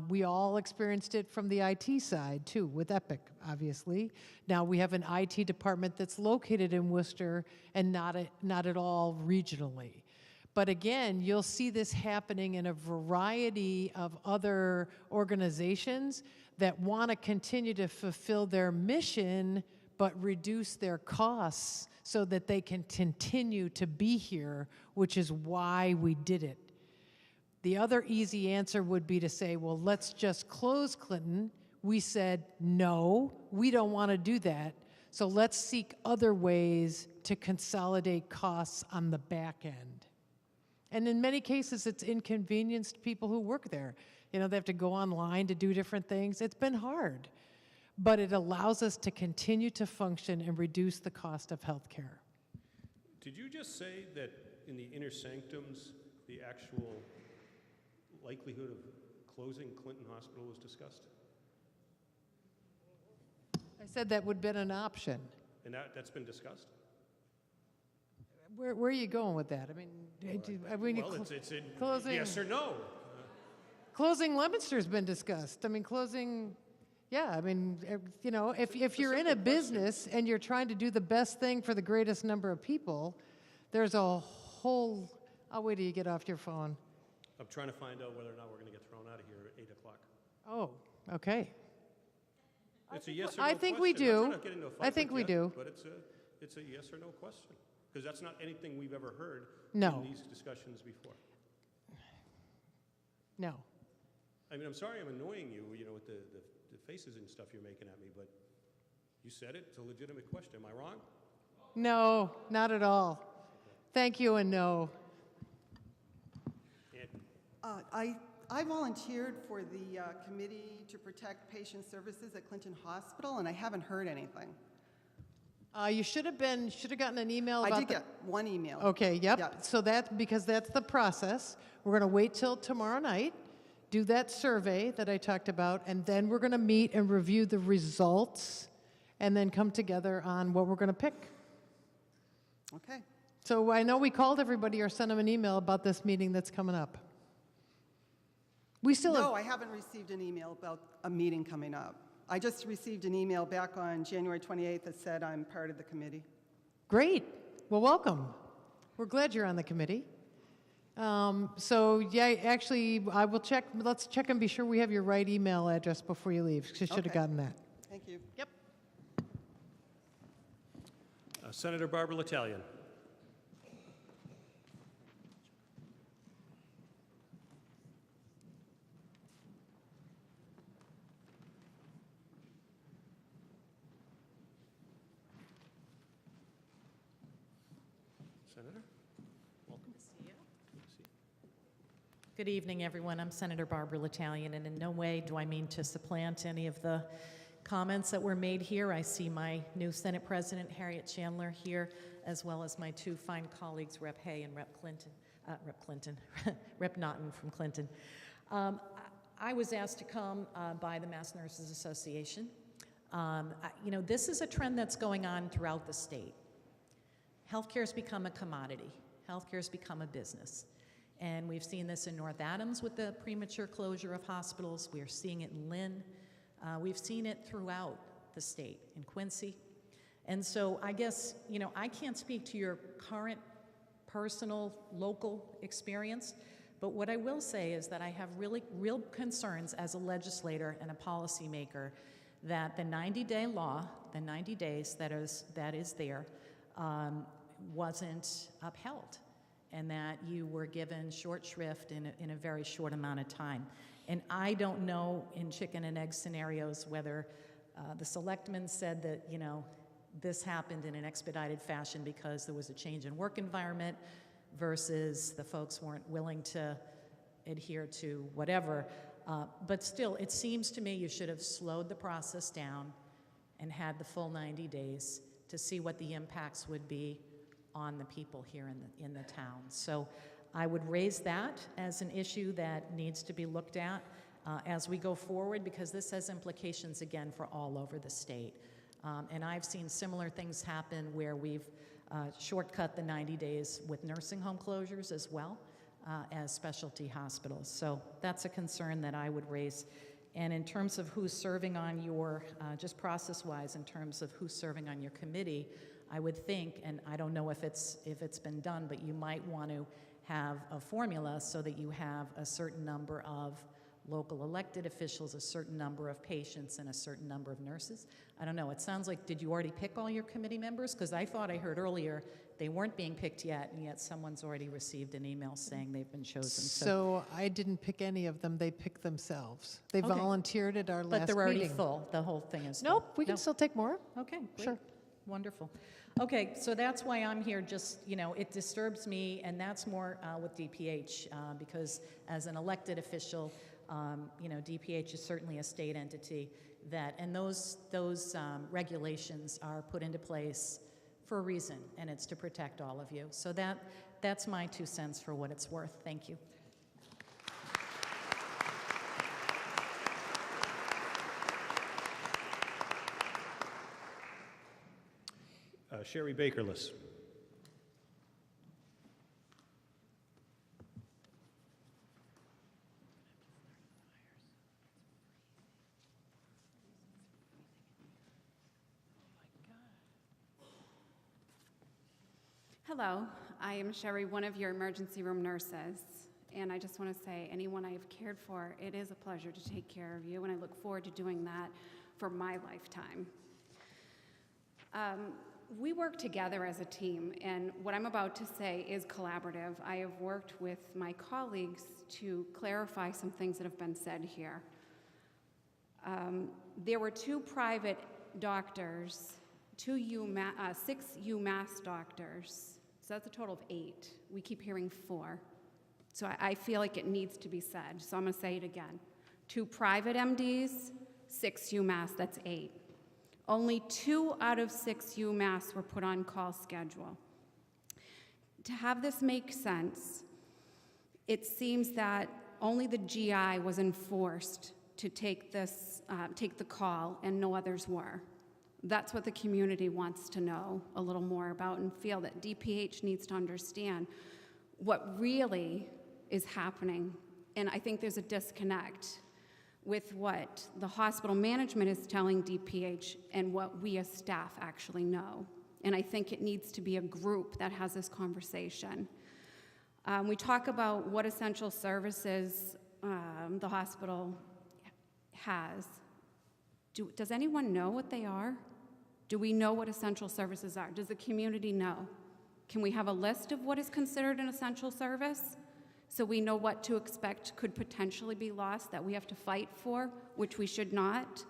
We all experienced it from the IT side too, with Epic, obviously. Now we have an IT department that's located in Worcester and not at all regionally. But again, you'll see this happening in a variety of other organizations that want to continue to fulfill their mission but reduce their costs so that they can continue to be here, which is why we did it. The other easy answer would be to say, well, let's just close Clinton. We said, no, we don't want to do that. So let's seek other ways to consolidate costs on the back end. And in many cases, it's inconvenienced people who work there. They have to go online to do different things. It's been hard. But it allows us to continue to function and reduce the cost of health care. Did you just say that in the inner sanctums, the actual likelihood of closing Clinton Hospital was discussed? I said that would have been an option. And that's been discussed? Where are you going with that? It's in closing, yes or no. Closing Leominster's been discussed. Closing, Yeah, I mean, if you're in a business and you're trying to do the best thing for the greatest number of people, there's a whole, I'll wait till you get off your phone. I'm trying to find out whether or not we're going to get thrown out of here at 8 o'clock. Oh, okay. It's a yes or no I think question. we I'm do. trying to get into a fight I think with we you, do. But it's a yes or no question. Because that's not anything we've ever heard No. in these discussions before. No. I mean, I'm sorry I'm annoying you, with the faces and stuff you're making at me, but you said it. It's a legitimate question. Am I wrong? No, not at all. Thank you and no. I volunteered for the Committee to Protect Patient Services at Clinton Hospital, and I haven't heard anything. You should have gotten an email about I did get one email. Okay, yep. Yeah. So because that's the process. We're going to wait till tomorrow night, do that survey that I talked about, and then we're going to meet and review the results and then come together on what we're going to pick. Okay. So I know we called everybody or sent them an email about this meeting that's coming up. We still No, I haven't received an email about a meeting coming up. I just received an email back on January 28th that said I'm part of the committee. Great. Well, welcome. We're glad you're on the committee. Yeah, actually, I will check. Let's check and be sure we have your right email address before you leave, because you should have gotten that. Thank you. Yep. Senator Barbara L'Italian. Senator, welcome. Good to see you. Good evening, everyone. I'm Senator Barbara L'Italian, and in no way do I mean to supplant any of the comments that were made here. I see my new Senate President, Harriet Chandler, here, as well as my two fine colleagues, Rep. Hay and Rep. Naughton from Clinton. I was asked to come by the Mass Nurses Association. This is a trend that's going on throughout the state. Healthcare has become a commodity. Healthcare has become a business. And we've seen this in North Adams with the premature closure of hospitals. We're seeing it in Lynn. We've seen it throughout the state, in Quincy. And so I guess, I can't speak to your current personal, local experience, but what I will say is that I have real concerns as a legislator and a policymaker that the 90-day law, the 90 days that is there, wasn't upheld, and that you were given short shrift in a very short amount of time. And I don't know in chicken and egg scenarios whether the selectmen said that, this happened in an expedited fashion because there was a change in work environment versus the folks weren't willing to adhere to whatever. But still, it seems to me you should have slowed the process down and had the full 90 days to see what the impacts would be on the people here in the town. So I would raise that as an issue that needs to be looked at as we go forward, because this has implications, again, for all over the state. And I've seen similar things happen where we've shortcut the 90 days with nursing home closures as well as specialty hospitals. So that's a concern that I would raise. And in terms of who's serving on your, just process-wise, in terms of who's serving on your committee, I would think, and I don't know if it's been done, but you might want to have a formula so that you have a certain number of local elected officials, a certain number of patients, and a certain number of nurses. I don't know. It sounds like, did you already pick all your committee members? Because I thought I heard earlier they weren't being picked yet, and yet someone's already received an email saying they've been chosen. So I didn't pick any of them. They picked themselves. They Okay. volunteered at our last meeting. But they're already full. The whole thing is full. Nope, we can still take more. Okay, great. Sure. Wonderful. Okay, so that's why I'm here. Just, it disturbs me, and that's more with DPH, because as an elected official, DPH is certainly a state entity and those regulations are put into place for a reason, and it's to protect all of you. So that's my 2 cents for what it's worth. Thank you. Sherry Bakerless. Hello, I am Sherry, one of your emergency room nurses, and I just want to say, anyone I have cared for, it is a pleasure to take care of you, and I look forward to doing that for my lifetime. We work together as a team, and what I'm about to say is collaborative. I have worked with my colleagues to clarify some things that have been said here. There were 2 private doctors, 6 UMass doctors, so that's a total of 8. We keep hearing 4. So I feel like it needs to be said, so I'm going to say it again. 2 private MDs, 6 UMass, that's 8. Only 2 out of 6 UMass were put on call schedule. To have this make sense, it seems that only the GI was enforced to take the call, and no others were. That's what the community wants to know a little more about, and feel that DPH needs to understand what really is happening. And I think there's a disconnect with what the hospital management is telling DPH and what we as staff actually know. And I think it needs to be a group that has this conversation. We talk about what essential services the hospital has. Does anyone know what they are? Do we know what essential services are? Does the community know? Can we have a list of what is considered an essential service so we know what to expect could potentially be lost that we have to fight for, which we should not?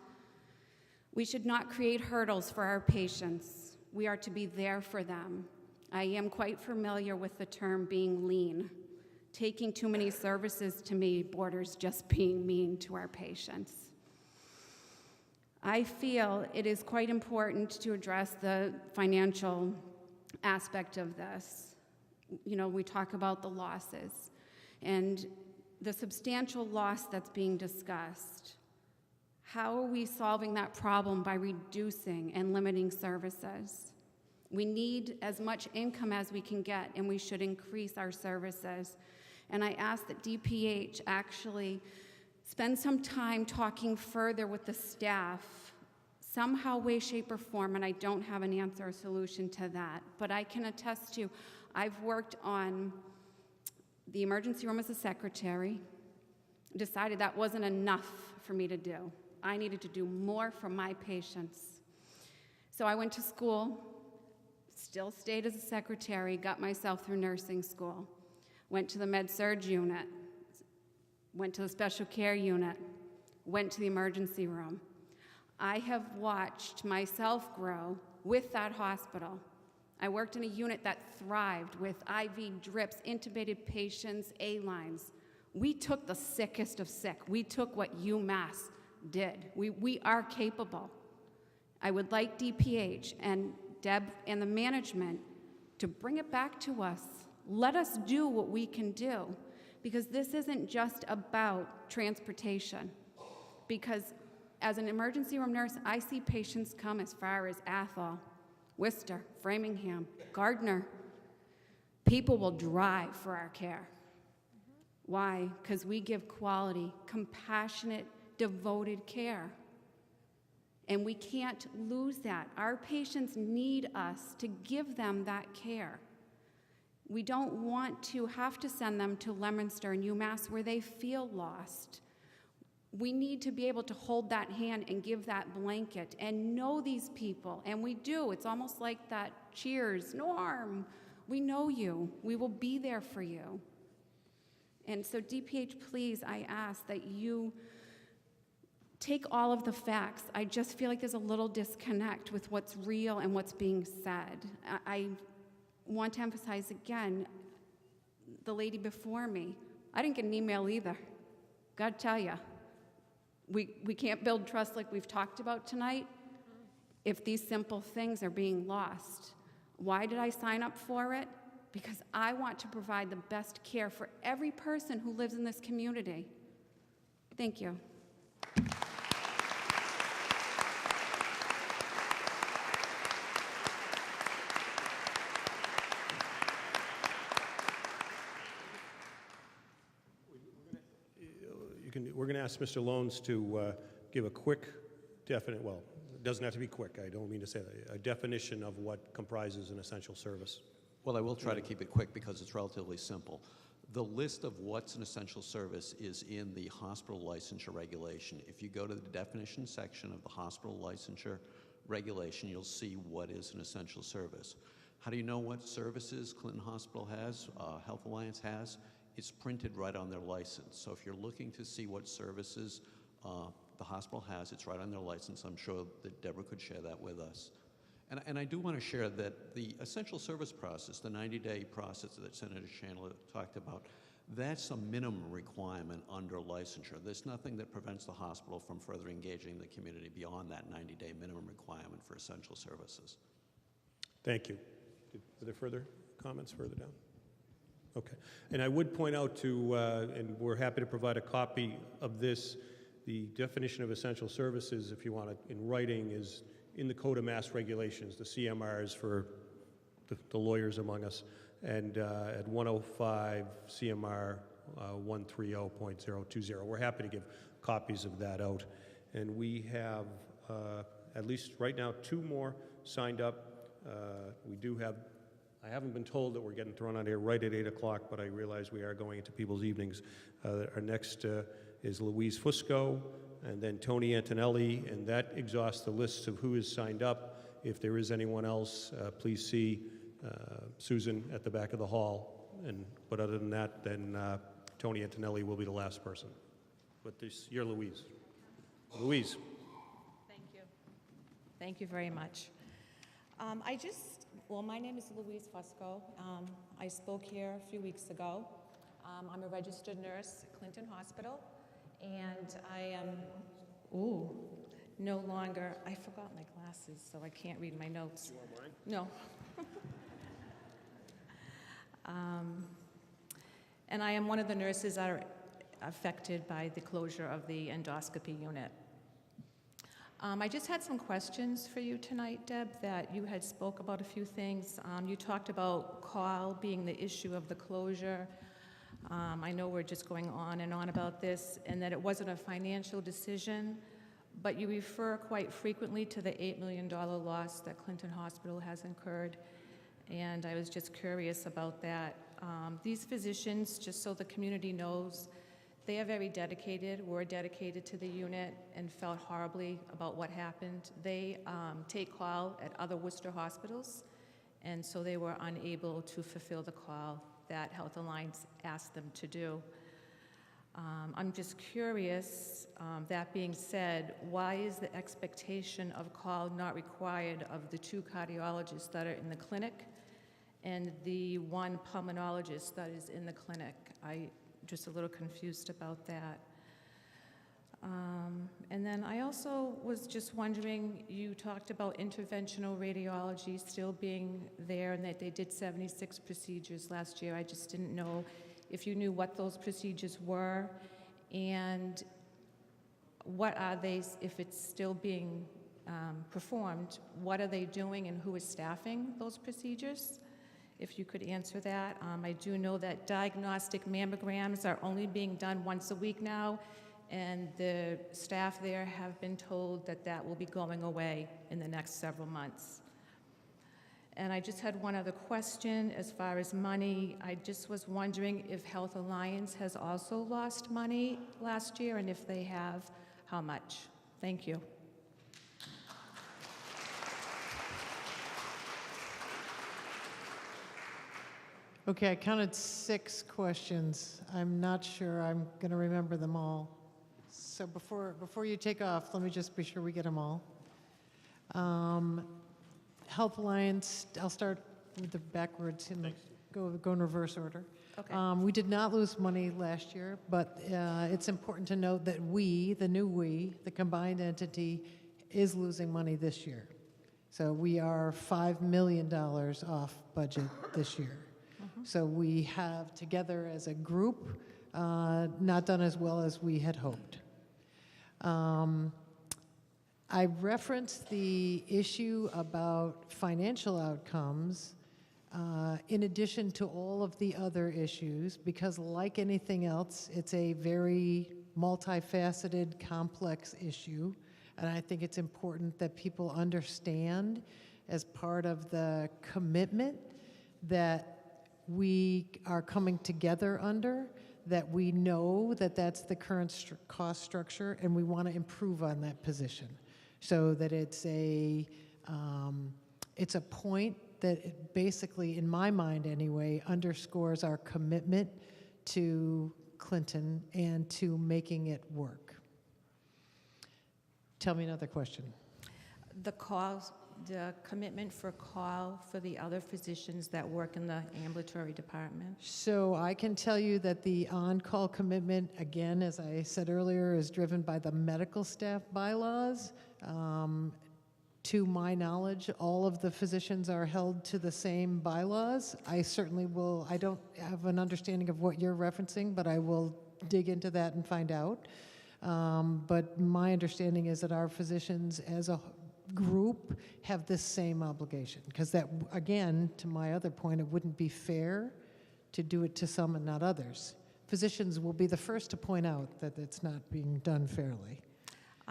We should not create hurdles for our patients. We are to be there for them. I am quite familiar with the term being lean. Taking too many services to me borders just being mean to our patients. I feel it is quite important to address the financial aspect of this. You know, we talk about the losses and the substantial loss that's being discussed. How are we solving that problem by reducing and limiting services? We need as much income as we can get, and we should increase our services. And I ask that DPH actually spend some time talking further with the staff, somehow, way, shape, or form, and I don't have an answer or solution to that. But I can attest to, I've worked on the emergency room as a secretary, decided that wasn't enough for me to do. I needed to do more for my patients. So I went to school, still stayed as a secretary, got myself through nursing school, went to the med-surg unit, went to the special care unit, went to the emergency room. I have watched myself grow with that hospital. I worked in a unit that thrived with IV drips, intubated patients, A-lines. We took the sickest of sick. We took what UMass did. We are capable. I would like DPH and Deb and the management to bring it back to us. Let us do what we can do, because this isn't just about transportation. Because as an emergency room nurse, I see patients come as far as Athol, Worcester, Framingham, Gardner. People will drive for our care. Why? Because we give quality, compassionate, devoted care. And we can't lose that. Our patients need us to give them that care. We don't want to have to send them to Leominster and UMass where they feel lost. We need to be able to hold that hand and give that blanket and know these people, and we do. It's almost like that Cheers, Norm, we know you. We will be there for you. And so DPH, please, I ask that you take all of the facts. I just feel like there's a little disconnect with what's real and what's being said. I want to emphasize again, the lady before me, I didn't get an email either. Gotta tell you. We can't build trust like we've talked about tonight if these simple things are being lost. Why did I sign up for it? Because I want to provide the best care for every person who lives in this community. Thank you. We're going to ask Mr. Loans to give a quick, definite, well, it doesn't have to be quick, I don't mean to say that, a definition of what comprises an essential service. Well, I will try to keep it quick because it's relatively simple. The list of what's an essential service is in the hospital licensure regulation. If you go to the definition section of the hospital licensure regulation, you'll see what is an essential service. How do you know what services Clinton Hospital has, Health Alliance has? It's printed right on their license. So if you're looking to see what services the hospital has, it's right on their license. I'm sure that Deborah could share that with us. And I do want to share that the essential service process, the 90-day process that Senator Chandler talked about, that's a minimum requirement under licensure. There's nothing that prevents the hospital from further engaging the community beyond that 90-day minimum requirement for essential services. Thank you. Are there further comments further down? Okay. And I would point out to, and we're happy to provide a copy of this, the definition of essential services, if you want it in writing, is in the Code of Mass Regulations, the CMRs for the lawyers among us, and at 105 CMR 130.020. We're happy to give copies of that out. And we have, at least right now, 2 more signed up. We do have, I haven't been told that we're getting thrown out here right at 8 o'clock, but I realize we are going into people's evenings. Our next is Louise Fusco, and then Tony Antonelli, and that exhausts the list of who is signed up. If there is anyone else, please see Susan at the back of the hall. But other than that, then Tony Antonelli will be the last person. But you're Louise. Louise. Thank you. Thank you very much. My name is Louise Fusco. I spoke here a few weeks ago. I'm a registered nurse at Clinton Hospital, and I am, no longer, I forgot my glasses, so I can't read my notes. You want mine? No. And I am one of the nurses that are affected by the closure of the endoscopy unit. I just had some questions for you tonight, Deb, that you had spoke about a few things. You talked about call being the issue of the closure. I know we're just going on and on about this, and that it wasn't a financial decision, but you refer quite frequently to the $8 million loss that Clinton Hospital has incurred, and I was just curious about that. These physicians, just so the community knows, they are very dedicated, were dedicated to the unit, and felt horribly about what happened. They take call at other Worcester hospitals, and so they were unable to fulfill the call that Health Alliance asked them to do. I'm just curious, that being said, why is the expectation of call not required of the 2 cardiologists that are in the clinic and the 1 pulmonologist that is in the clinic? I'm just a little confused about that. And then I also was just wondering, you talked about interventional radiology still being there and that they did 76 procedures last year. I just didn't know if you knew what those procedures were and what are they, if it's still being performed, what are they doing and who is staffing those procedures? If you could answer that. I do know that diagnostic mammograms are only being done once a week now, and the staff there have been told that that will be going away in the next several months. And I just had one other question as far as money. I just was wondering if Health Alliance has also lost money last year, and if they have, how much? Thank you. Okay, I counted 6 questions. I'm not sure I'm going to remember them all. So before you take off, let me just be sure we get them all. Health Alliance, I'll start with the backwards and go in reverse order. Okay. We did not lose money last year, but it's important to note that we, the combined entity, is losing money this year. So we are $5 million off budget this year. So we have, together as a group, not done as well as we had hoped. I referenced the issue about financial outcomes in addition to all of the other issues, because like anything else, it's a very multifaceted, complex issue. And I think it's important that people understand, as part of the commitment, that we are coming together under, that we know that that's the current cost structure, and we want to improve on that position so that it's a point that it basically, in my mind anyway, underscores our commitment to Clinton and to making it work. Tell me another question. The commitment for call for the other physicians that work in the ambulatory department? So I can tell you that the on-call commitment, again, as I said earlier, is driven by the medical staff bylaws. To my knowledge, all of the physicians are held to the same bylaws. I certainly will, I don't have an understanding of what you're referencing, but I will dig into that and find out. But my understanding is that our physicians as a group have this same obligation, because that, again, to my other point, it wouldn't be fair to do it to some and not others. Physicians will be the first to point out that it's not being done fairly.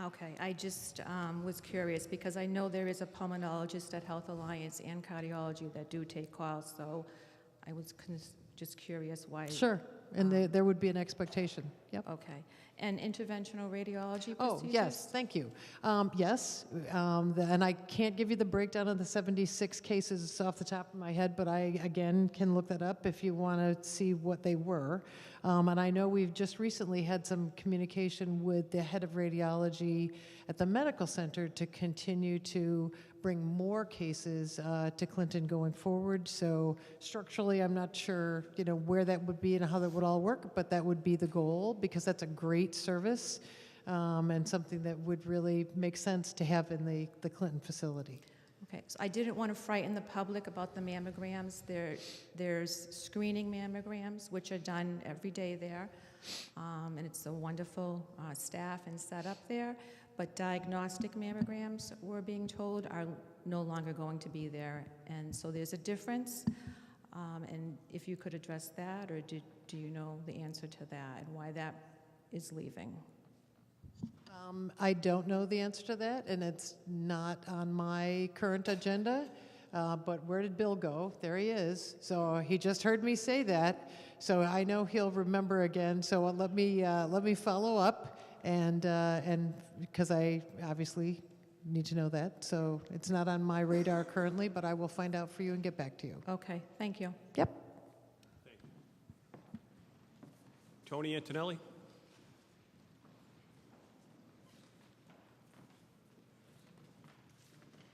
Okay, I just was curious because I know there is a pulmonologist at Health Alliance and cardiology that do take calls, so I was just curious why. Sure, and there would be an expectation. Yep. Okay, and interventional radiology procedures? Oh, yes, thank you. Yes, and I can't give you the breakdown of the 76 cases off the top of my head, but I, again, can look that up if you want to see what they were. And I know we've just recently had some communication with the head of radiology at the medical center to continue to bring more cases to Clinton going forward. So structurally, I'm not sure, where that would be and how that would all work, but that would be the goal, because that's a great service and something that would really make sense to have in the Clinton facility. Okay, so I didn't want to frighten the public about the mammograms. There's screening mammograms, which are done every day there, and it's a wonderful staff and setup there. But diagnostic mammograms, we're being told, are no longer going to be there, and so there's a difference. And if you could address that, or do you know the answer to that and why that is leaving? I don't know the answer to that, and it's not on my current agenda. But where did Bill go? There he is. So he just heard me say that, so I know he'll remember again. So let me follow up, and because I obviously need to know that. So it's not on my radar currently, but I will find out for you and get back to you. Okay, thank you. Yep. Thank you. Tony Antonelli.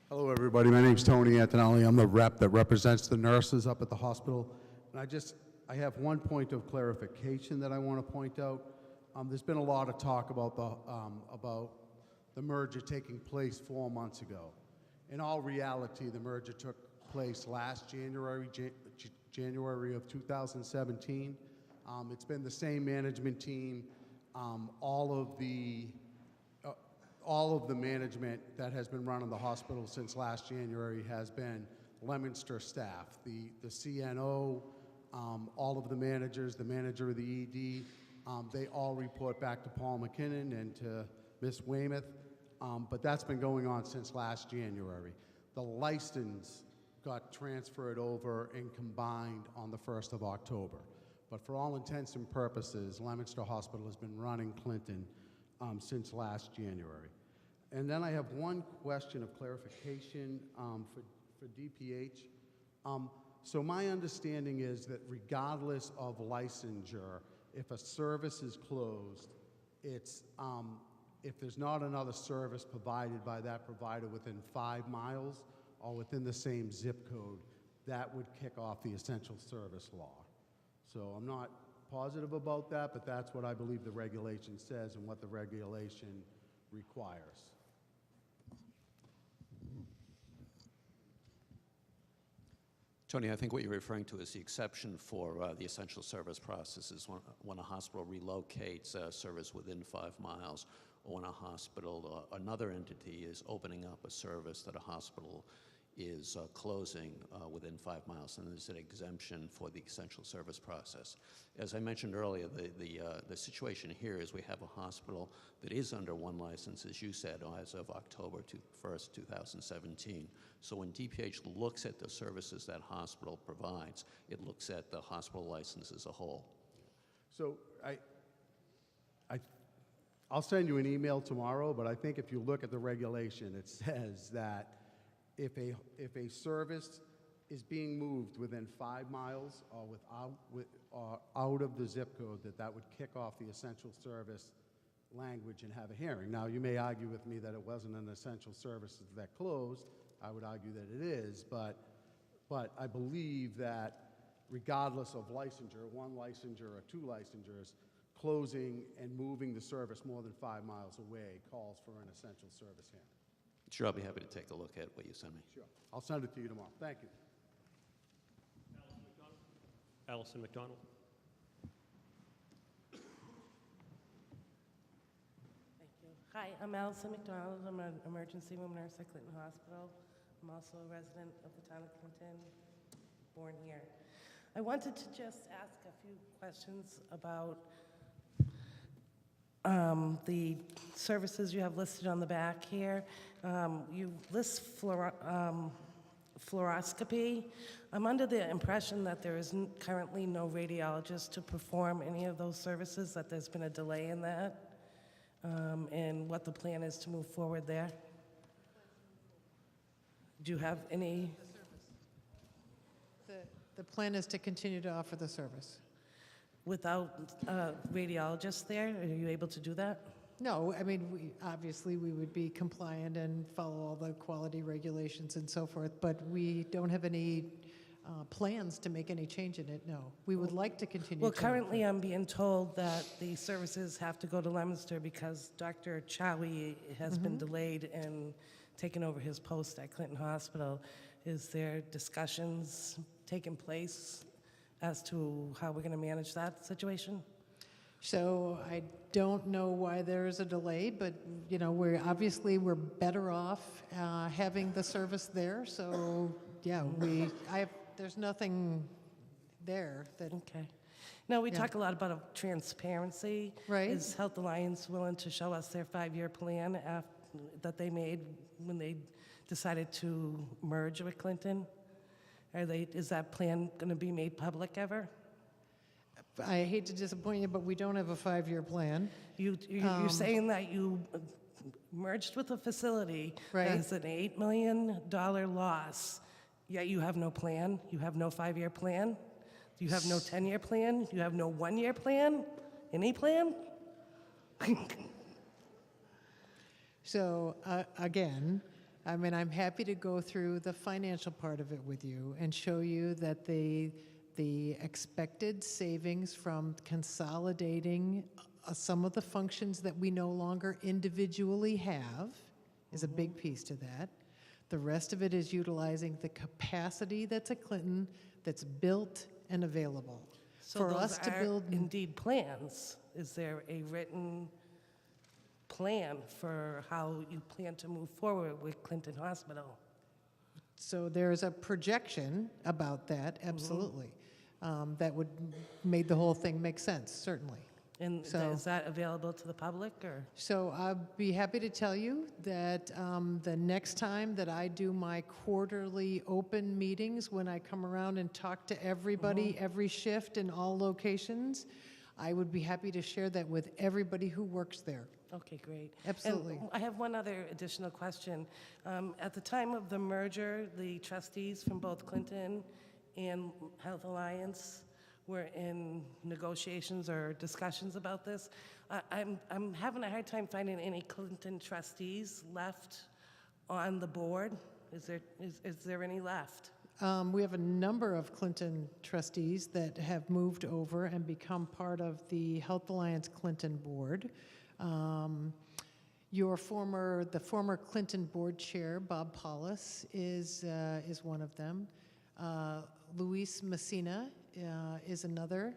Hello, everybody. My name's Tony Antonelli. I'm the rep that represents the nurses up at the hospital. And I have one point of clarification that I want to point out. There's been a lot of talk about the merger taking place 4 months ago. In all reality, the merger took place last January, January of 2017. It's been the same management team. All of the management that has been run in the hospital since last January has been Leominster staff. The CNO, all of the managers, the manager of the ED, they all report back to Paul McKinnon and to Ms. Weymouth, but that's been going on since last January. The license got transferred over and combined on the 1st of October. But for all intents and purposes, Leominster Hospital has been running Clinton since last January. And then I have one question of clarification for DPH. So my understanding is that regardless of licensure, if a service is closed, it's, if there's not another service provided by that provider within 5 miles or within the same zip code, that would kick off the essential service law. So I'm not positive about that, but that's what I believe the regulation says and what the regulation requires. Tony, I think what you're referring to is the exception for the essential service processes when a hospital relocates a service within 5 miles, or when a hospital, another entity is opening up a service that a hospital is closing within 5 miles, and there's an exemption for the essential service process. As I mentioned earlier, the situation here is we have a hospital that is under one license, as you said, as of October 1st, 2017. So when DPH looks at the services that hospital provides, it looks at the hospital license as a whole. So I'll send you an email tomorrow, but I think if you look at the regulation, it says that if a service is being moved within 5 miles or out of the zip code, that would kick off the essential service language and have a hearing. Now, you may argue with me that it wasn't an essential service that closed. I would argue that it is, but I believe that regardless of licensure, one licensure or two licensures, closing and moving the service more than 5 miles away calls for an essential service hearing. Sure, I'll be happy to take a look at what you send me. Sure. I'll send it to you tomorrow. Thank you. Allison McDonald. Thank you. Hi, I'm Allison McDonald. I'm an emergency room nurse at Clinton Hospital. I'm also a resident of the town of Clinton, born here. I wanted to just ask a few questions about the services you have listed on the back here. You list fluoroscopy. I'm under the impression that there is currently no radiologist to perform any of those services, that there's been a delay in that, and what the plan is to move forward there. Do you have any? The plan is to continue to offer the service. Without radiologists there, are you able to do that? No, I mean, obviously, we would be compliant and follow all the quality regulations and so forth, but we don't have any plans to make any change in it, no. We would like to continue Well, to. currently I'm being told that the services have to go to Leominster because Dr. Chowie has been delayed in taking over his post at Clinton Hospital. Is there discussions taking place as to how we're going to manage that situation? So I don't know why there is a delay, but you know, we're better off having the service there. So yeah, there's nothing there that. Okay. Now we talk a lot about transparency. Right. Is Health Alliance willing to show us their 5-year plan that they made when they decided to merge with Clinton? Is that plan going to be made public ever? I hate to disappoint you, but we don't have a 5-year plan. You're saying that you merged with a facility that has an $8 million loss, yet you have no plan? You have no 5-year plan? You have no 10-year plan? You have no 1-year plan? Any plan? So again, I mean, I'm happy to go through the financial part of it with you and show you that the expected savings from consolidating some of the functions that we no longer individually have is a big piece to that. The rest of it is utilizing the capacity that's at Clinton that's built and available. So for those us to are build indeed plans. Is there a written plan for how you plan to move forward with Clinton Hospital? So there's a projection about that, absolutely. That would make the whole thing make sense, certainly. And is that available to the public, or? So I'd be happy to tell you that the next time that I do my quarterly open meetings, when I come around and talk to everybody, every shift in all locations, I would be happy to share that with everybody who works there. Okay, great. Absolutely. And I have one other additional question. At the time of the merger, the trustees from both Clinton and Health Alliance were in negotiations or discussions about this. I'm having a hard time finding any Clinton trustees left on the board. Is there any left? We have a number of Clinton trustees that have moved over and become part of the Health Alliance Clinton board. The former Clinton board chair, Bob Paulus, is one of them. Luis Messina is another.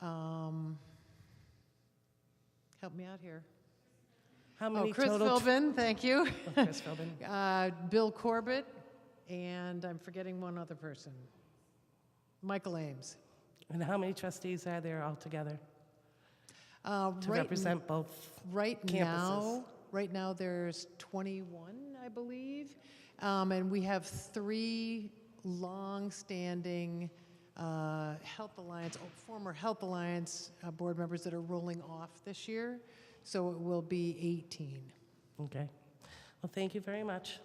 Help me out here. How many Chris total? Philbin, thank you. Chris Philbin. Bill Corbett and I'm forgetting one other person. Michael Ames. And how many trustees are there altogether to Right represent both Right campuses? right now there's 21, I believe, and we have 3 long-standing former Health Alliance board members that are rolling off this year, so it will be 18. Okay. Well, thank you very much.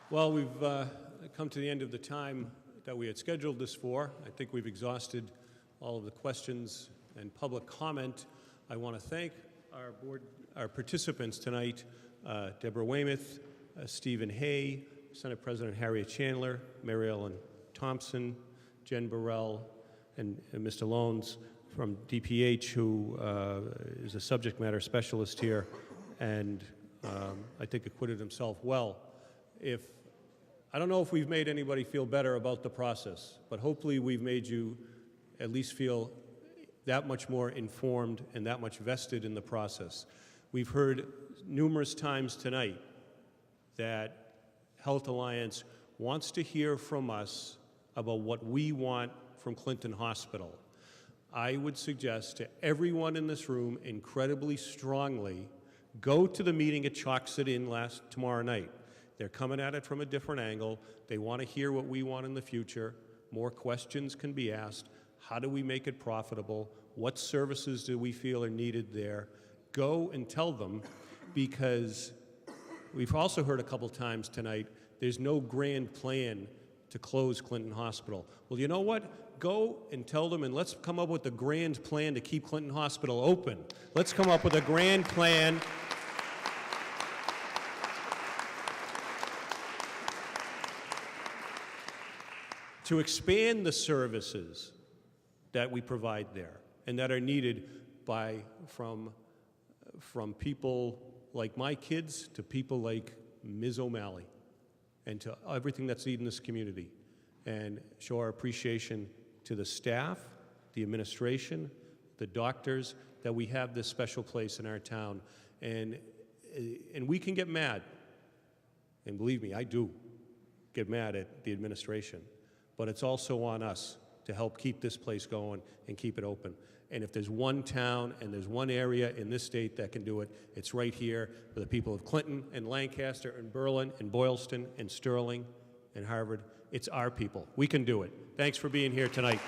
Well, we've come to the end of the time that we had scheduled this for. I think we've exhausted all of the questions and public comment. I want to thank our participants tonight, Deborah Weymouth, Stephen Hay, Senate President Harriet Chandler, Mary Ellen Thompson, Jen Burrell, and Mr. Loans from DPH, who is a subject matter specialist here, and I think acquitted himself well. I don't know if we've made anybody feel better about the process, but hopefully we've made you at least feel that much more informed and that much vested in the process. We've heard numerous times tonight that Health Alliance wants to hear from us about what we want from Clinton Hospital. I would suggest to everyone in this room incredibly strongly, go to the meeting at Chalk-Sit Inn tomorrow night. They're coming at it from a different angle. They want to hear what we want in the future. More questions can be asked. How do we make it profitable? What services do we feel are needed there? Go and tell them, because we've also heard a couple times tonight, there's no grand plan to close Clinton Hospital. Well, you know what? Go and tell them, and let's come up with a grand plan to keep Clinton Hospital open. Let's come up with a grand plan to expand the services that we provide there and that are needed from people like my kids to people like Ms. O'Malley and to everything that's needed in this community, and show our appreciation to the staff, the administration, the doctors, that we have this special place in our town. And we can get mad, and believe me, I do get mad at the administration, but it's also on us to help keep this place going and keep it open. And if there's one town and there's one area in this state that can do it, it's right here for the people of Clinton and Lancaster and Berlin and Boylston and Sterling and Harvard. It's our people. We can do it. Thanks for being here tonight.